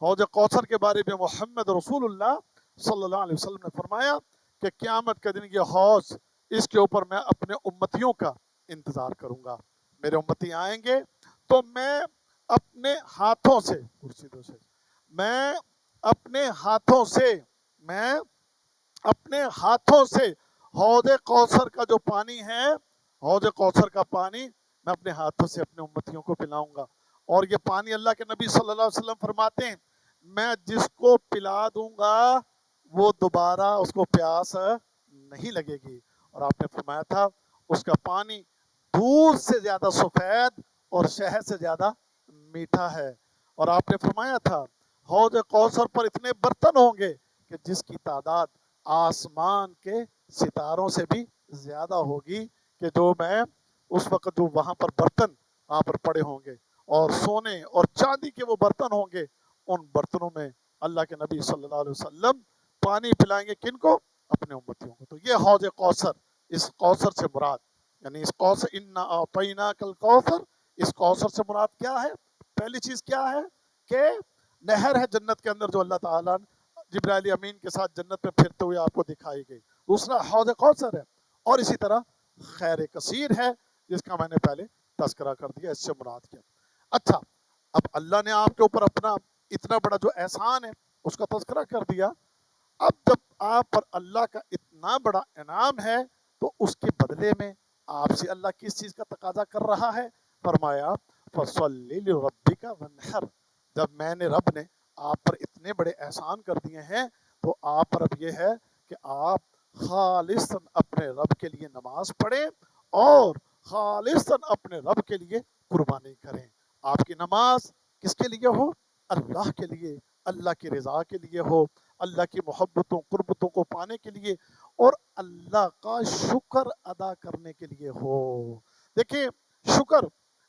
حوض کوثر کے بارے میں محمد رسول اللہ صلی اللہ علیہ وسلم نے فرمایا کہ قیامت کے دن یہ حوض، اس کے اوپر میں اپنے امتیوں کا انتظار کروں گا۔ میرے امتی آئیں گے تو میں اپنے ہاتھوں سے میں اپنے ہاتھوں سے میں اپنے ہاتھوں سے حوض کوثر کا جو پانی ہے، حوض کوثر کا پانی میں اپنے ہاتھوں سے اپنے امتیوں کو پلاؤں گا۔ اور یہ پانی اللہ کے نبی صلی اللہ علیہ وسلم فرماتے ہیں میں جس کو پلا دوں گا وہ دوبارہ اس کو پیاس نہیں لگے گی۔ اور آپ نے فرمایا تھا اس کا پانی دودھ سے زیادہ سفید اور شہد سے زیادہ میٹھا ہے۔ اور آپ نے فرمایا تھا حوض کوثر پر اتنے برتن ہوں گے کہ جس کی تعداد آسمان کے ستاروں سے بھی زیادہ ہوگی، کہ جو میں اس وقت جو وہاں پر برتن وہاں پر پڑے ہوں گے اور سونے اور چاندی کے وہ برتن ہوں گے، ان برتنوں میں اللہ کے نبی صلی اللہ علیہ وسلم پانی پلائیں گے کن کو؟ اپنے امتیوں کو۔ تو یہ حوض کوثر، اس کوثر سے مراد یعنی اس کوثر انا اعطیناک الکوثر، اس کوثر سے مراد کیا ہے؟ پہلی چیز کیا ہے کہ نہر ہے جنت کے اندر جو اللہ تعالیٰ جبرائیل امین کے ساتھ جنت میں پھرتے ہوئے آپ کو دکھائی گئی۔ دوسرا حوض کوثر ہے، اور اسی طرح خیر کثیر ہے جس کا میں نے پہلے تذکرہ کر دیا، اس سے مراد کیا۔ اچھا، اب اللہ نے آپ کے اوپر اپنا اتنا بڑا جو احسان ہے اس کا تذکرہ کر دیا۔ اب جب آپ پر اللہ کا اتنا بڑا انعام ہے تو اس کے بدلے میں آپ سے اللہ کس چیز کا تقاضا کر رہا ہے؟ فرمایا فَصَلِّ لِرَبِّكَ وَانْحَرْ۔ جب میں نے رب نے آپ پر اتنے بڑے احسان کر دیے ہیں تو آپ پر اب یہ ہے کہ آپ خالصاً اپنے رب کے لیے نماز پڑھیں اور خالصاً اپنے رب کے لیے قربانی کریں۔ آپ کی نماز کس کے لیے ہو؟ اللہ کے لیے، اللہ کی رضا کے لیے ہو، اللہ کی محبتوں قربتوں کو پانے کے لیے، اور اللہ کا شکر ادا کرنے کے لیے ہو۔ دیکھیں شکر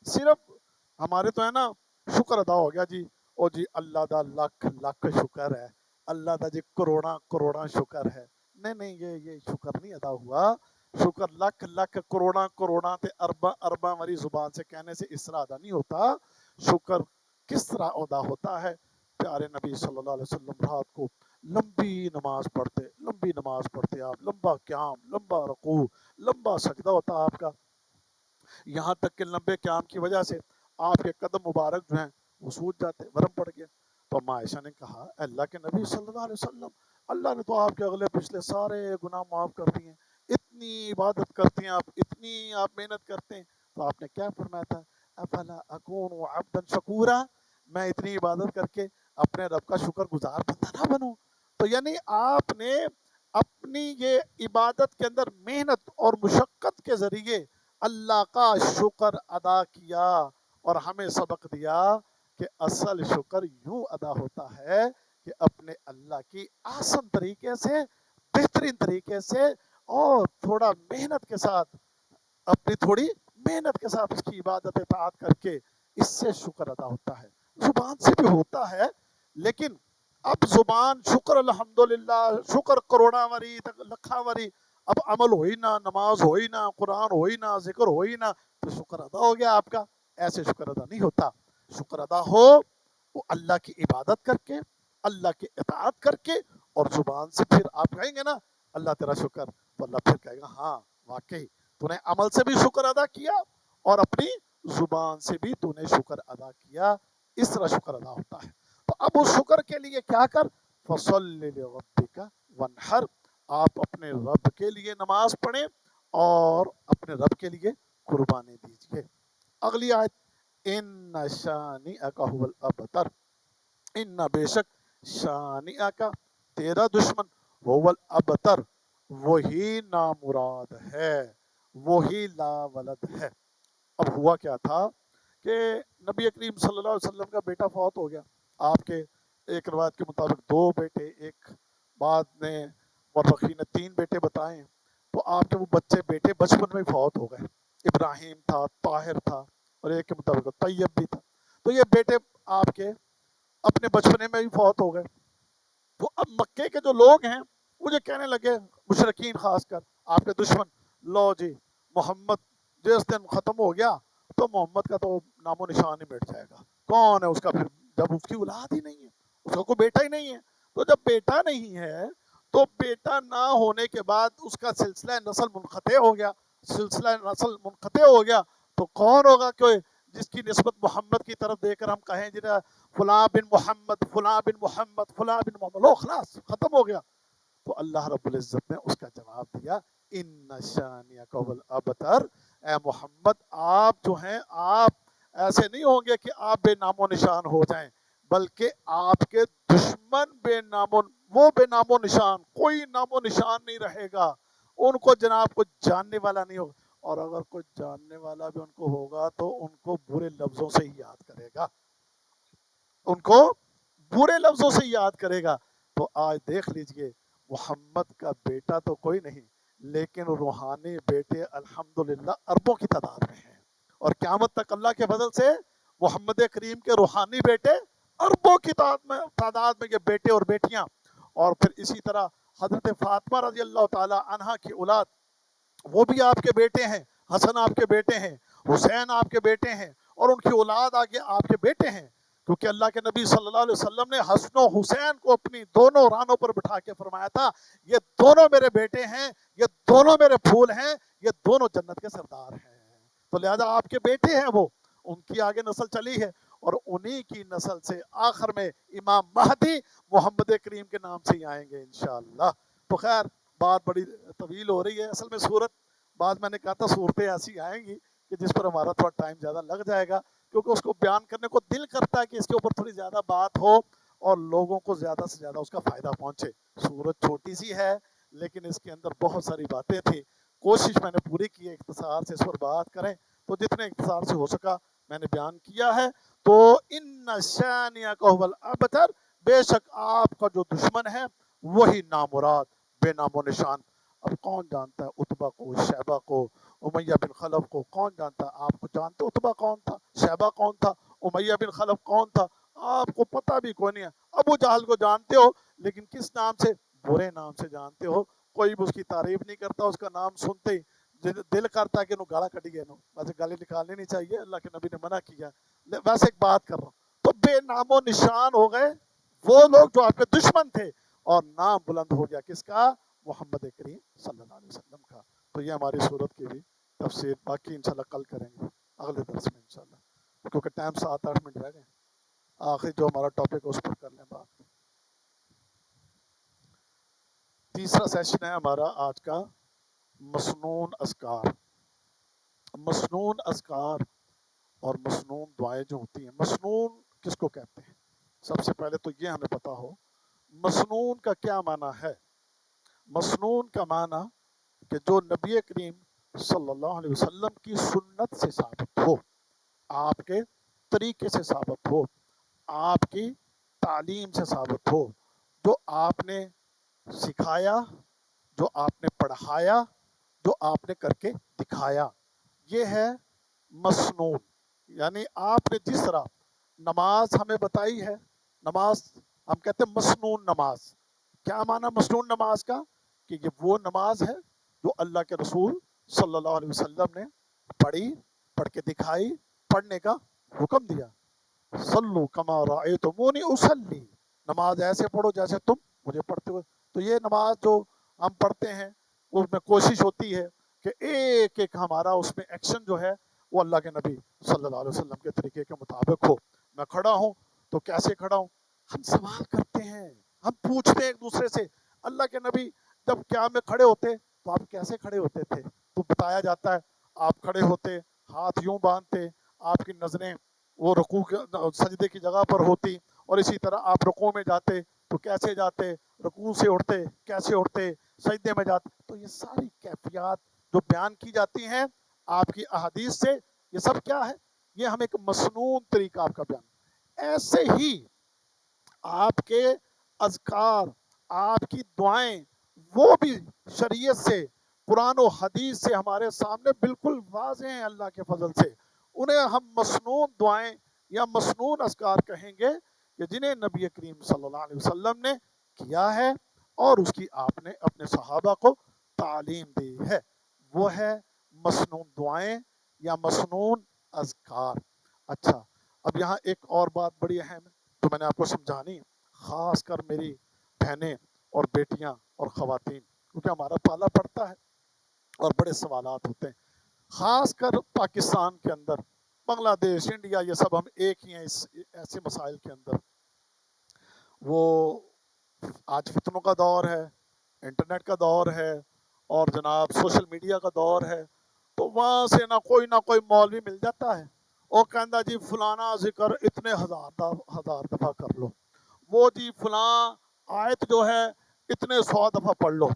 صرف ہمارے تو ہے نا، شکر ادا ہو گیا جی، او جی اللہ دا لاکھ لاکھ شکر ہے، اللہ دا جی کروڑا کروڑا شکر ہے۔ نہیں یہ شکر نہیں ادا ہوا۔ شکر لاکھ لاکھ کروڑا کروڑا تے ارباں ارباں والی زبان سے کہنے سے اس طرح ادا نہیں ہوتا۔ شکر کس طرح ادا ہوتا ہے؟ پیارے نبی صلی اللہ علیہ وسلم رات کو لمبی نماز پڑھتے آپ، لمبا قیام، لمبا رکوع، لمبا سجدہ ہوتا آپ کا، یہاں تک کہ لمبے قیام کی وجہ سے آپ کے قدم مبارک جو ہیں وہ سوج جاتے، ورم پڑ گیا۔ تو اما عائشہ نے کہا اے اللہ کے نبی صلی اللہ علیہ وسلم، اللہ نے تو آپ کے اگلے پچھلے سارے گناہ معاف کر دیے، اتنی عبادت کرتے ہیں آپ، اتنی آپ محنت کرتے ہیں، تو آپ نے کیا فرمایا تھا؟ افلا اکون عبدا شکورا، میں اتنی عبادت کر کے اپنے رب کا شکر گزار بندہ نہ بنوں؟ تو یعنی آپ نے اپنی یہ عبادت کے اندر محنت اور مشقت کے ذریعے اللہ کا شکر ادا کیا، اور ہمیں سبق دیا کہ اصل شکر یوں ادا ہوتا ہے کہ اپنے اللہ کی آسان طریقے سے، بہترین طریقے سے، اور تھوڑا محنت کے ساتھ، اپنی تھوڑی محنت کے ساتھ اس کی عبادت اطاعت کر کے اس سے شکر ادا ہوتا ہے۔ زبان سے بھی ہوتا ہے، لیکن اب زبان شکر الحمدللہ، شکر کروڑا وری لکھا وری، اب عمل ہوئی نہ، نماز ہوئی نہ، قرآن ہوئی نہ، ذکر ہوئی نہ، تو شکر ادا ہو گیا آپ کا؟ ایسے شکر ادا نہیں ہوتا۔ شکر ادا ہو وہ اللہ کی عبادت کر کے، اللہ کی اطاعت کر کے، اور زبان سے پھر آپ کہیں گے نا اللہ تیرا شکر، تو اللہ پھر کہے گا ہاں واقعی تو نے عمل سے بھی شکر ادا کیا اور اپنی زبان سے بھی تو نے شکر ادا کیا، اس طرح شکر ادا ہوتا ہے۔ تو اب اس شکر کے لیے کیا کر؟ فَصَلِّ لِرَبِّكَ وَانْحَرْ، آپ اپنے رب کے لیے نماز پڑھیں اور اپنے رب کے لیے قربانی دیجئے۔ اگلی آیت، ان شانئک هو الابتر، ان بے شک شانئک تیرا دشمن، هو الابتر وہی نامراد ہے، وہی لا ولد ہے۔ اب ہوا کیا تھا کہ نبی کریم صلی اللہ علیہ وسلم کا بیٹا فوت ہو گیا، آپ کے ایک روایت کے مطابق 2 بیٹے، ایک بعد میں مورخین نے 3 بیٹے بتائے، تو آپ کے وہ بیٹے بچپن میں فوت ہو گئے، ابراہیم تھا، طاہر تھا، اور ایک کے مطابق طیب بھی تھا، تو یہ بیٹے آپ کے اپنے بچپنے میں ہی فوت ہو گئے۔ تو اب مکے کے جو لوگ ہیں مجھے کہنے لگے، مشرکین خاص کر، آپ کے دشمن، لو جی محمد جس دن ختم ہو گیا تو محمد کا تو نام و نشان ہی مٹ جائے گا، کون ہے اس کا پھر، جب اس کی اولاد ہی نہیں ہے، اس کا کوئی بیٹا ہی نہیں ہے، تو جب بیٹا نہیں ہے تو بیٹا نہ ہونے کے بعد اس کا سلسلہ نسل منقطع ہو گیا، سلسلہ نسل منقطع ہو گیا تو کون ہوگا کہ جس کی نسبت محمد کی طرف دے کر ہم کہیں جنہیں فلاں بن محمد، فلاں بن محمد، فلاں بن محمد، لو خلاص ختم ہو گیا۔ تو اللہ رب العزت نے اس کا جواب دیا، ان شانئک هو الابتر، اے محمد آپ جو ہیں آپ ایسے نہیں ہوں گے کہ آپ بے نام و نشان ہو جائیں، بلکہ آپ کے دشمن وہ بے نام و نشان، کوئی نام و نشان نہیں رہے گا، ان کو جناب کو جاننے والا نہیں ہوگا، اور اگر کوئی جاننے والا بھی ان کو ہوگا تو ان کو برے لفظوں سے ہی یاد کرے گا، ان کو برے لفظوں سے یاد کرے گا۔ تو آج دیکھ لیجئے محمد کا بیٹا تو کوئی نہیں، لیکن روحانی بیٹے الحمدللہ اربوں کی تعداد میں ہیں، اور قیامت تک اللہ کے فضل سے محمد کریم کے روحانی بیٹے اربوں کی تعداد میں یہ بیٹے اور بیٹیاں، اور پھر اسی طرح حضرت فاطمہ رضی اللہ تعالی عنہا کی اولاد، وہ بھی آپ کے بیٹے ہیں، حسن آپ کے بیٹے ہیں، حسین آپ کے بیٹے ہیں، اور ان کی اولاد آگے آپ کے بیٹے ہیں، کیونکہ اللہ کے نبی صلی اللہ علیہ وسلم نے حسن و حسین کو اپنی دونوں رانوں پر بٹھا کے فرمایا تھا، یہ دونوں میرے بیٹے ہیں، یہ دونوں میرے پھول ہیں، یہ دونوں جنت کے سردار ہیں۔ تو لہذا آپ کے بیٹے ہیں وہ، ان کی آگے نسل چلی ہے، اور انہی کی نسل سے آخر میں امام مہدی محمد کریم کے نام سے ہی آئیں گے انشاءاللہ۔ تو خیر بات بڑی طویل ہو رہی ہے، اصل میں صورت بعد میں نے کہا تھا صورتیں ایسی آئیں گی کہ جس پر ہمارا تھوڑا ٹائم زیادہ لگ جائے گا، کیونکہ اس کو بیان کرنے کو دل کرتا ہے کہ اس کے اوپر تھوڑی زیادہ بات ہو اور لوگوں کو زیادہ سے زیادہ اس کا فائدہ پہنچے۔ صورت چھوٹی سی ہے لیکن اس کے اندر بہت ساری باتیں تھیں، کوشش میں نے پوری کی ہے اختصار سے اس پر بات کریں، تو جتنے اختصار سے ہو سکا میں نے بیان کیا ہے. تو ان شانیک هو الابتر، بے شک آپ کا جو دشمن ہے وہی نامراد، بے نام و نشان. اب کون جانتا ہے عتبہ کو، شیبہ کو، امیہ بن خلف کو؟ کون جانتا ہے؟ آپ کو جانتے عتبہ کون تھا، شیبہ کون تھا، امیہ بن خلف کون تھا؟ آپ کو پتہ بھی کوئی نہیں ہے. ابو جہل کو جانتے ہو لیکن کس نام سے؟ برے نام سے جانتے ہو. کوئی بھی اس کی تعریف نہیں کرتا، اس کا نام سنتے ہی دل کرتا ہے کہ نو گالا کٹ گیا، نو ویسے گالی نکالنی نہیں چاہیے، اللہ کے نبی نے منع کیا. ویسے ایک بات کر رہا ہوں، تو بے نام و نشان ہو گئے وہ لوگ جو آپ کے دشمن تھے، اور نام بلند ہو گیا کس کا؟ محمد کریم صلی اللہ علیہ وسلم کا. تو یہ ہماری صورت کی بھی تفسیر، باقی انشاءاللہ کل کریں گے اگلے درس میں انشاءاللہ، کیونکہ ٹائم 7-8 منٹ رہ گئے. آخری جو ہمارا ٹاپک ہے اس پر کر لیں بات. تیسرا سیشن ہے ہمارا آج کا مسنون اذکار. مسنون اذکار اور مسنون دعائیں جو ہوتی ہیں، مسنون کس کو کہتے ہیں؟ سب سے پہلے تو یہ ہمیں پتا ہو مسنون کا کیا معنی ہے. مسنون کا معنی کہ جو نبی کریم صلی اللہ علیہ وسلم کی سنت سے ثابت ہو، آپ کے طریقے سے ثابت ہو، آپ کی تعلیم سے ثابت ہو، جو آپ نے سکھایا، جو آپ نے پڑھایا، جو آپ نے کر کے دکھایا. یہ ہے مسنون. یعنی آپ نے جس طرح نماز ہمیں بتائی ہے، نماز ہم کہتے ہیں مسنون نماز. کیا معنی مسنون نماز کا؟ کہ یہ وہ نماز ہے جو اللہ کے رسول صلی اللہ علیہ وسلم نے پڑھی، پڑھ کے دکھائی، پڑھنے کا حکم دیا. صلو کما رأیتمونی اصلی، نماز ایسے پڑھو جیسے تم مجھے پڑھتے ہو. تو یہ نماز جو ہم پڑھتے ہیں اس میں کوشش ہوتی ہے کہ ایک ایک ہمارا اس میں ایکشن جو ہے وہ اللہ کے نبی صلی اللہ علیہ وسلم کے طریقے کے مطابق ہو. میں کھڑا ہوں تو کیسے کھڑا ہوں؟ ہم سوال کرتے ہیں، ہم پوچھتے ہیں ایک دوسرے سے. اللہ کے نبی جب قیام میں کھڑے ہوتے تو آپ کیسے کھڑے ہوتے تھے؟ تو بتایا جاتا ہے آپ کھڑے ہوتے، ہاتھ یوں باندھتے، آپ کی نظریں وہ رکوع سجدے کی جگہ پر ہوتی، اور اسی طرح آپ رکوع میں جاتے تو کیسے جاتے، رکوع سے اٹھتے کیسے اٹھتے، سجدے میں جاتے. تو یہ ساری کیفیات جو بیان کی جاتی ہیں آپ کی احادیث سے، یہ سب کیا ہے؟ یہ ہم ایک مسنون طریقہ آپ کا بیان. ایسے ہی آپ کے اذکار، آپ کی دعائیں، وہ بھی شریعت سے، قرآن و حدیث سے ہمارے سامنے بالکل واضح ہیں اللہ کے فضل سے. انہیں ہم مسنون دعائیں یا مسنون اذکار کہیں گے کہ جنہیں نبی کریم صلی اللہ علیہ وسلم نے کیا ہے اور اس کی آپ نے اپنے صحابہ کو تعلیم دی ہے. وہ ہے مسنون دعائیں یا مسنون اذکار. اچھا، اب یہاں ایک اور بات بڑی اہم ہے تو میں نے آپ کو سمجھانی، خاص کر میری بہنیں اور بیٹیاں اور خواتین، کیونکہ ہمارا پالا پڑتا ہے اور بڑے سوالات ہوتے ہیں. خاص کر پاکستان کے اندر، بنگلہ دیش، انڈیا، یہ سب ہم ایک ہی ہیں اس ایسے مسائل کے اندر. وہ آج فتنوں کا دور ہے، انٹرنیٹ کا دور ہے، اور جناب سوشل میڈیا کا دور ہے. تو وہاں سے نہ کوئی مولوی مل جاتا ہے اور کہندا جی فلانا ذکر اتنے ہزار دفعہ کر لو، وہ جی فلاں آیت جو ہے اتنے 100 دفعہ پڑھ لو،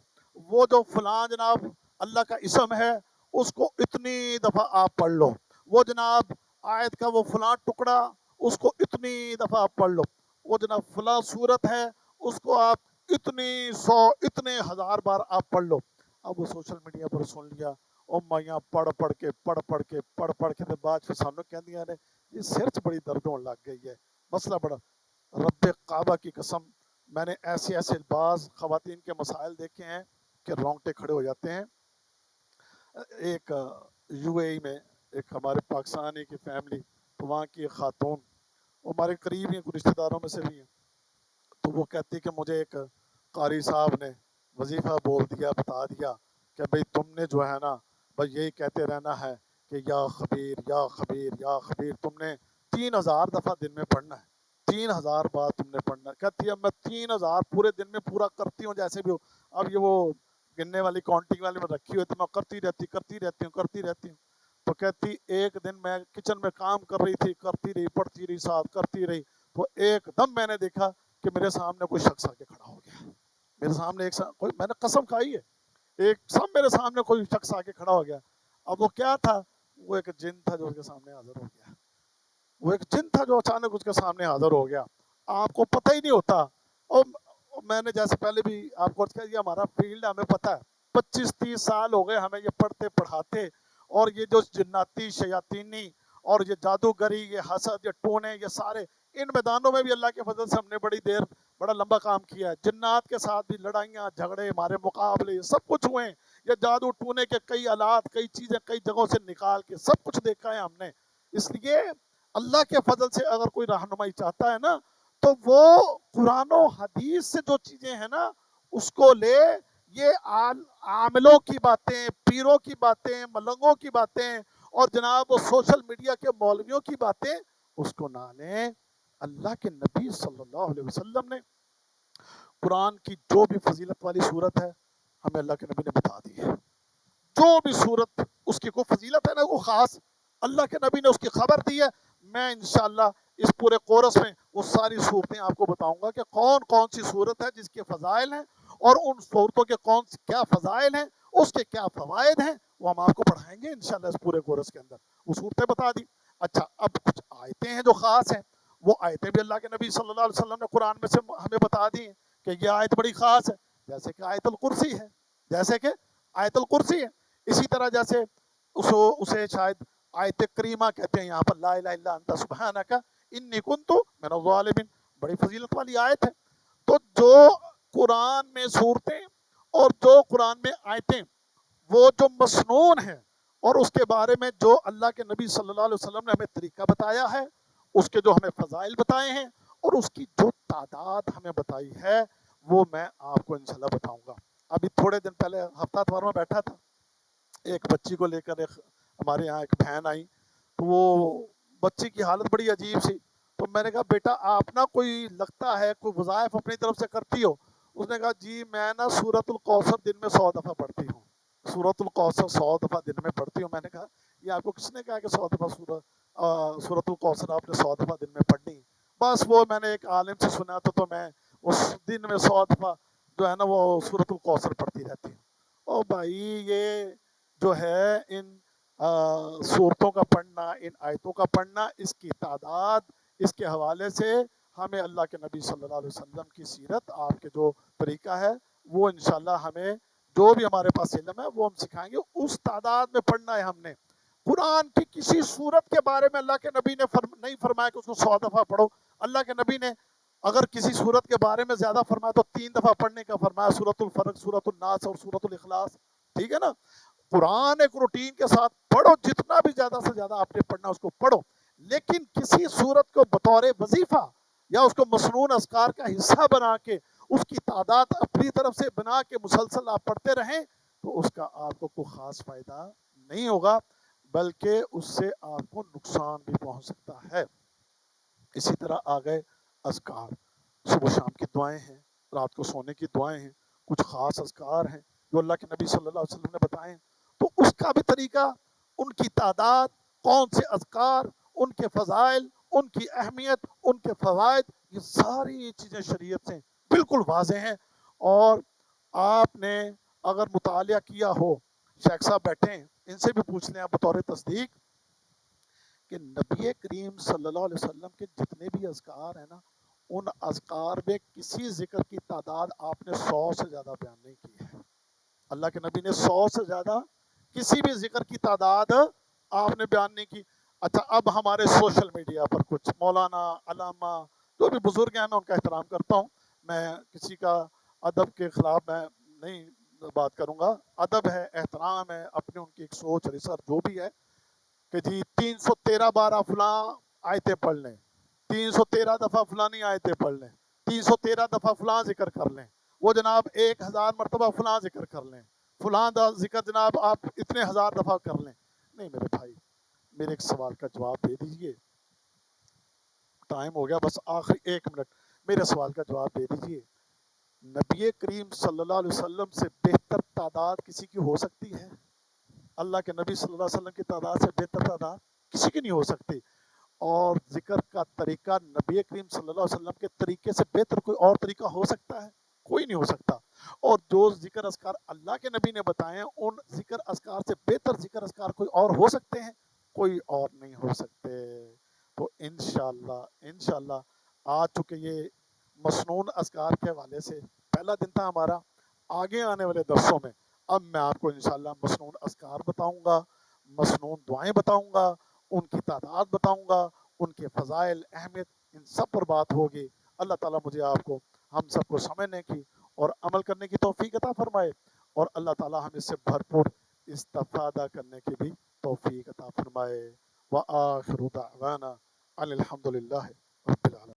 وہ جو فلاں جناب اللہ کا اسم ہے اس کو اتنی دفعہ آپ پڑھ لو، وہ جناب آیت کا وہ فلاں ٹکڑا اس کو اتنی دفعہ آپ پڑھ لو، وہ جناب فلاں صورت ہے اس کو آپ اتنی 100 اتنے 1000 بار آپ پڑھ لو. اب وہ سوشل میڈیا پر سن لیا اور مائیاں پڑھ پڑھ کے بعد پھر سامنے کہہ دیا نے یہ سرچ بڑی درد ہونے لگ گئی ہے، مسئلہ بڑا. رب کعبہ کی قسم، میں نے ایسے بعض خواتین کے مسائل دیکھے ہیں کہ رونگٹے کھڑے ہو جاتے ہیں. ایک یو اے ای میں ایک ہمارے پاکستانی کی فیملی، تو وہاں کی ایک خاتون، وہ ہمارے قریب ہیں، رشتہ داروں میں سے بھی ہیں. تو وہ کہتی کہ مجھے ایک قاری صاحب نے وظیفہ بول دیا، بتا دیا کہ بھئی تم نے جو ہے نا بھئی یہی کہتے رہنا ہے کہ یا خبیر یا خبیر یا خبیر، تم نے 3000 دفعہ دن میں پڑھنا ہے، 3000 بار تم نے پڑھنا ہے. کہتی ہے میں 3000 پورے دن میں پورا کرتی ہوں جیسے بھی ہو. اب یہ وہ گننے والی کاؤنٹنگ والی میں رکھی ہوئی تو میں کرتی رہتی ہوں. تو کہتی ایک دن میں کچن میں کام کر رہی تھی، کرتی رہی، پڑھتی رہی، ساتھ کرتی رہی، تو ایک دم میں نے دیکھا کہ میرے سامنے کوئی شخص آ کے کھڑا ہو گیا. میرے سامنے کوئی، میں نے قسم کھائی ہے، ایک سب میرے سامنے کوئی شخص آ کے کھڑا ہو گیا. اب وہ کیا تھا؟ وہ ایک جن تھا جو اس کے سامنے حاضر ہو گیا. وہ ایک جن تھا جو اچانک اس کے سامنے حاضر ہو گیا، آپ کو پتہ ہی نہیں ہوتا۔ اور میں نے جیسے پہلے بھی آپ کو کہا، یہ ہمارا فیلڈ ہے، ہمیں پتہ ہے، 25-30 سال ہو گئے ہمیں یہ پڑھتے پڑھاتے، اور یہ جو جناتی شیاطینی اور یہ جادوگری، یہ حسد، یہ ٹونے، یہ سارے ان میدانوں میں بھی اللہ کے فضل سے ہم نے بڑا لمبا کام کیا ہے۔ جنات کے ساتھ بھی لڑائیاں جھگڑے ہمارے مقابلے یہ سب کچھ ہوئے ہیں۔ یہ جادو ٹونے کے کئی آلات، کئی چیزیں کئی جگہوں سے نکال کے سب کچھ دیکھا ہے ہم نے۔ اس لیے اللہ کے فضل سے اگر کوئی رہنمائی چاہتا ہے نا، تو وہ قرآن و حدیث سے جو چیزیں ہیں نا اس کو لے۔ یہ عاملوں کی باتیں، پیروں کی باتیں، ملنگوں کی باتیں اور جناب وہ سوشل میڈیا کے مولویوں کی باتیں اس کو نہ لیں۔ اللہ کے نبی صلی اللہ علیہ وسلم نے قرآن کی جو بھی فضیلت والی صورت ہے ہمیں اللہ کے نبی نے بتا دی ہے۔ جو بھی صورت اس کی کوئی فضیلت ہے نا، وہ خاص اللہ کے نبی نے اس کی خبر دی ہے۔ میں انشاءاللہ اس پورے کورس میں وہ ساری صورتیں آپ کو بتاؤں گا کہ کون کون سی صورت ہے جس کے فضائل ہیں، اور ان صورتوں کے کیا فضائل ہیں، اس کے کیا فوائد ہیں، وہ ہم آپ کو پڑھائیں گے انشاءاللہ اس پورے کورس کے اندر۔ وہ صورتیں بتا دی۔ اچھا، اب کچھ آیتیں ہیں جو خاص ہیں، وہ آیتیں بھی اللہ کے نبی صلی اللہ علیہ وسلم نے قرآن میں سے ہمیں بتا دی ہیں کہ یہ آیت بڑی خاص ہے، جیسے کہ آیت الکرسی ہے، جیسے کہ آیت الکرسی ہے۔ اسی طرح جیسے اسے شاید آیت کریمہ کہتے ہیں یہاں پر، لا الہ الا انت سبحانک انی کنت من الظالمین، بڑی فضیلت والی آیت ہے۔ تو جو قرآن میں صورتیں اور جو قرآن میں آیتیں وہ جو مسنون ہیں، اور اس کے بارے میں جو اللہ کے نبی صلی اللہ علیہ وسلم نے ہمیں طریقہ بتایا ہے، اس کے جو ہمیں فضائل بتائے ہیں اور اس کی جو تعداد ہمیں بتائی ہے، وہ میں آپ کو انشاءاللہ بتاؤں گا۔ ابھی تھوڑے دن پہلے ہفتہ اتوار میں بیٹھا تھا، ایک بچی کو لے کر ہمارے یہاں ایک بہن آئی، تو وہ بچی کی حالت بڑی عجیب سی۔ تو میں نے کہا بیٹا آپ نا کوئی لگتا ہے کوئی وظائف اپنی طرف سے کرتی ہو؟ اس نے کہا جی میں نا سورۃ الکوثر دن میں 100 دفعہ پڑھتی ہوں، سورۃ الکوثر 100 دفعہ دن میں پڑھتی ہوں۔ میں نے کہا یہ آپ کو کس نے کہا کہ 100 دفعہ سورۃ الکوثر آپ نے 100 دفعہ دن میں پڑھنی؟ بس وہ میں نے ایک عالم سے سنا تو میں اس دن میں 100 دفعہ جو ہے نا وہ سورۃ الکوثر پڑھتی رہتی ہوں۔ او بھائی یہ جو ہے ان صورتوں کا پڑھنا، ان آیتوں کا پڑھنا، اس کی تعداد، اس کے حوالے سے ہمیں اللہ کے نبی صلی اللہ علیہ وسلم کی سیرت، آپ کے جو طریقہ ہے وہ انشاءاللہ ہمیں جو بھی ہمارے پاس علم ہے وہ ہم سکھائیں گے۔ اس تعداد میں پڑھنا ہے ہم نے۔ قرآن کی کسی صورت کے بارے میں اللہ کے نبی نے نہیں فرمایا کہ اس کو 100 دفعہ پڑھو۔ اللہ کے نبی نے اگر کسی صورت کے بارے میں زیادہ فرمایا تو 3 دفعہ پڑھنے کا فرمایا، سورۃ الفلق، سورۃ الناس اور سورۃ الاخلاص، ٹھیک ہے نا۔ قرآن ایک روٹین کے ساتھ پڑھو، جتنا بھی زیادہ سے زیادہ آپ نے پڑھنا اس کو پڑھو، لیکن کسی صورت کو بطور وظیفہ یا اس کو مسنون اذکار کا حصہ بنا کے اس کی تعداد اپنی طرف سے بنا کے مسلسل آپ پڑھتے رہیں تو اس کا آپ کو کوئی خاص فائدہ نہیں ہوگا، بلکہ اس سے آپ کو نقصان بھی پہنچ سکتا ہے۔ اسی طرح آ گئے اذکار، صبح شام کی دعائیں ہیں، رات کو سونے کی دعائیں ہیں، کچھ خاص اذکار ہیں جو اللہ کے نبی صلی اللہ علیہ وسلم نے بتائے ہیں، تو اس کا بھی طریقہ، ان کی تعداد، کون سے اذکار، ان کے فضائل، ان کی اہمیت، ان کے فوائد، یہ ساری چیزیں شریعت سے بالکل واضح ہیں۔ اور آپ نے اگر مطالعہ کیا ہو، شیخ صاحب بیٹھے ہیں ان سے بھی پوچھ لیں آپ بطور تصدیق کہ نبی کریم صلی اللہ علیہ وسلم کے جتنے بھی اذکار ہیں نا، ان اذکار میں کسی ذکر کی تعداد آپ نے 100 سے زیادہ بیان نہیں کی ہے۔ اللہ کے نبی نے 100 سے زیادہ کسی بھی ذکر کی تعداد آپ نے بیان نہیں کی۔ اچھا، اب ہمارے سوشل میڈیا پر کچھ مولانا، علامہ، جو بھی بزرگ ہیں میں ان کا احترام کرتا ہوں، میں کسی کا ادب کے خلاف میں نہیں بات کروں گا، ادب ہے، احترام ہے، اپنے ان کی ایک سوچ ریسرچ جو بھی ہے کہ جی 313 بار آپ فلاں آیتیں پڑھ لیں، 313 دفعہ فلانی آیتیں پڑھ لیں، 313 دفعہ فلاں ذکر کر لیں، وہ جناب 1000 مرتبہ فلاں ذکر کر لیں، فلاں ذکر جناب آپ اتنے ہزار دفعہ کر لیں۔ نہیں میرے بھائی، میرے ایک سوال کا جواب دے دیجئے، ٹائم ہو گیا، بس آخری 1 منٹ، میرے سوال کا جواب دے دیجئے، نبی کریم صلی اللہ علیہ وسلم سے بہتر تعداد کسی کی ہو سکتی ہے؟ اللہ کے نبی صلی اللہ علیہ وسلم کی تعداد سے بہتر تعداد کسی کی نہیں ہو سکتی۔ اور ذکر کا طریقہ نبی کریم صلی اللہ علیہ وسلم کے طریقے سے بہتر کوئی اور طریقہ ہو سکتا ہے؟ کوئی نہیں ہو سکتا۔ اور جو ذکر اذکار اللہ کے نبی نے بتائے ہیں، ان ذکر اذکار سے بہتر ذکر اذکار کوئی اور ہو سکتے ہیں؟ کوئی اور نہیں ہو سکتے۔ تو انشاءاللہ آج چونکہ یہ مسنون اذکار کے حوالے سے پہلا دن تھا ہمارا، آگے آنے والے درسوں میں اب میں آپ کو انشاءاللہ مسنون اذکار بتاؤں گا، مسنون دعائیں بتاؤں گا، ان کی تعداد بتاؤں گا، ان کے فضائل، اہمیت، ان سب پر بات ہوگی۔ اللہ تعالیٰ مجھے آپ کو، ہم سب کو سمجھنے کی اور عمل کرنے کی توفیق عطا فرمائے، اور اللہ تعالیٰ ہم اس سے بھرپور استفادہ کرنے کی بھی توفیق عطا فرمائے۔ وآخر دعوانا ان الحمد للہ رب العالمین۔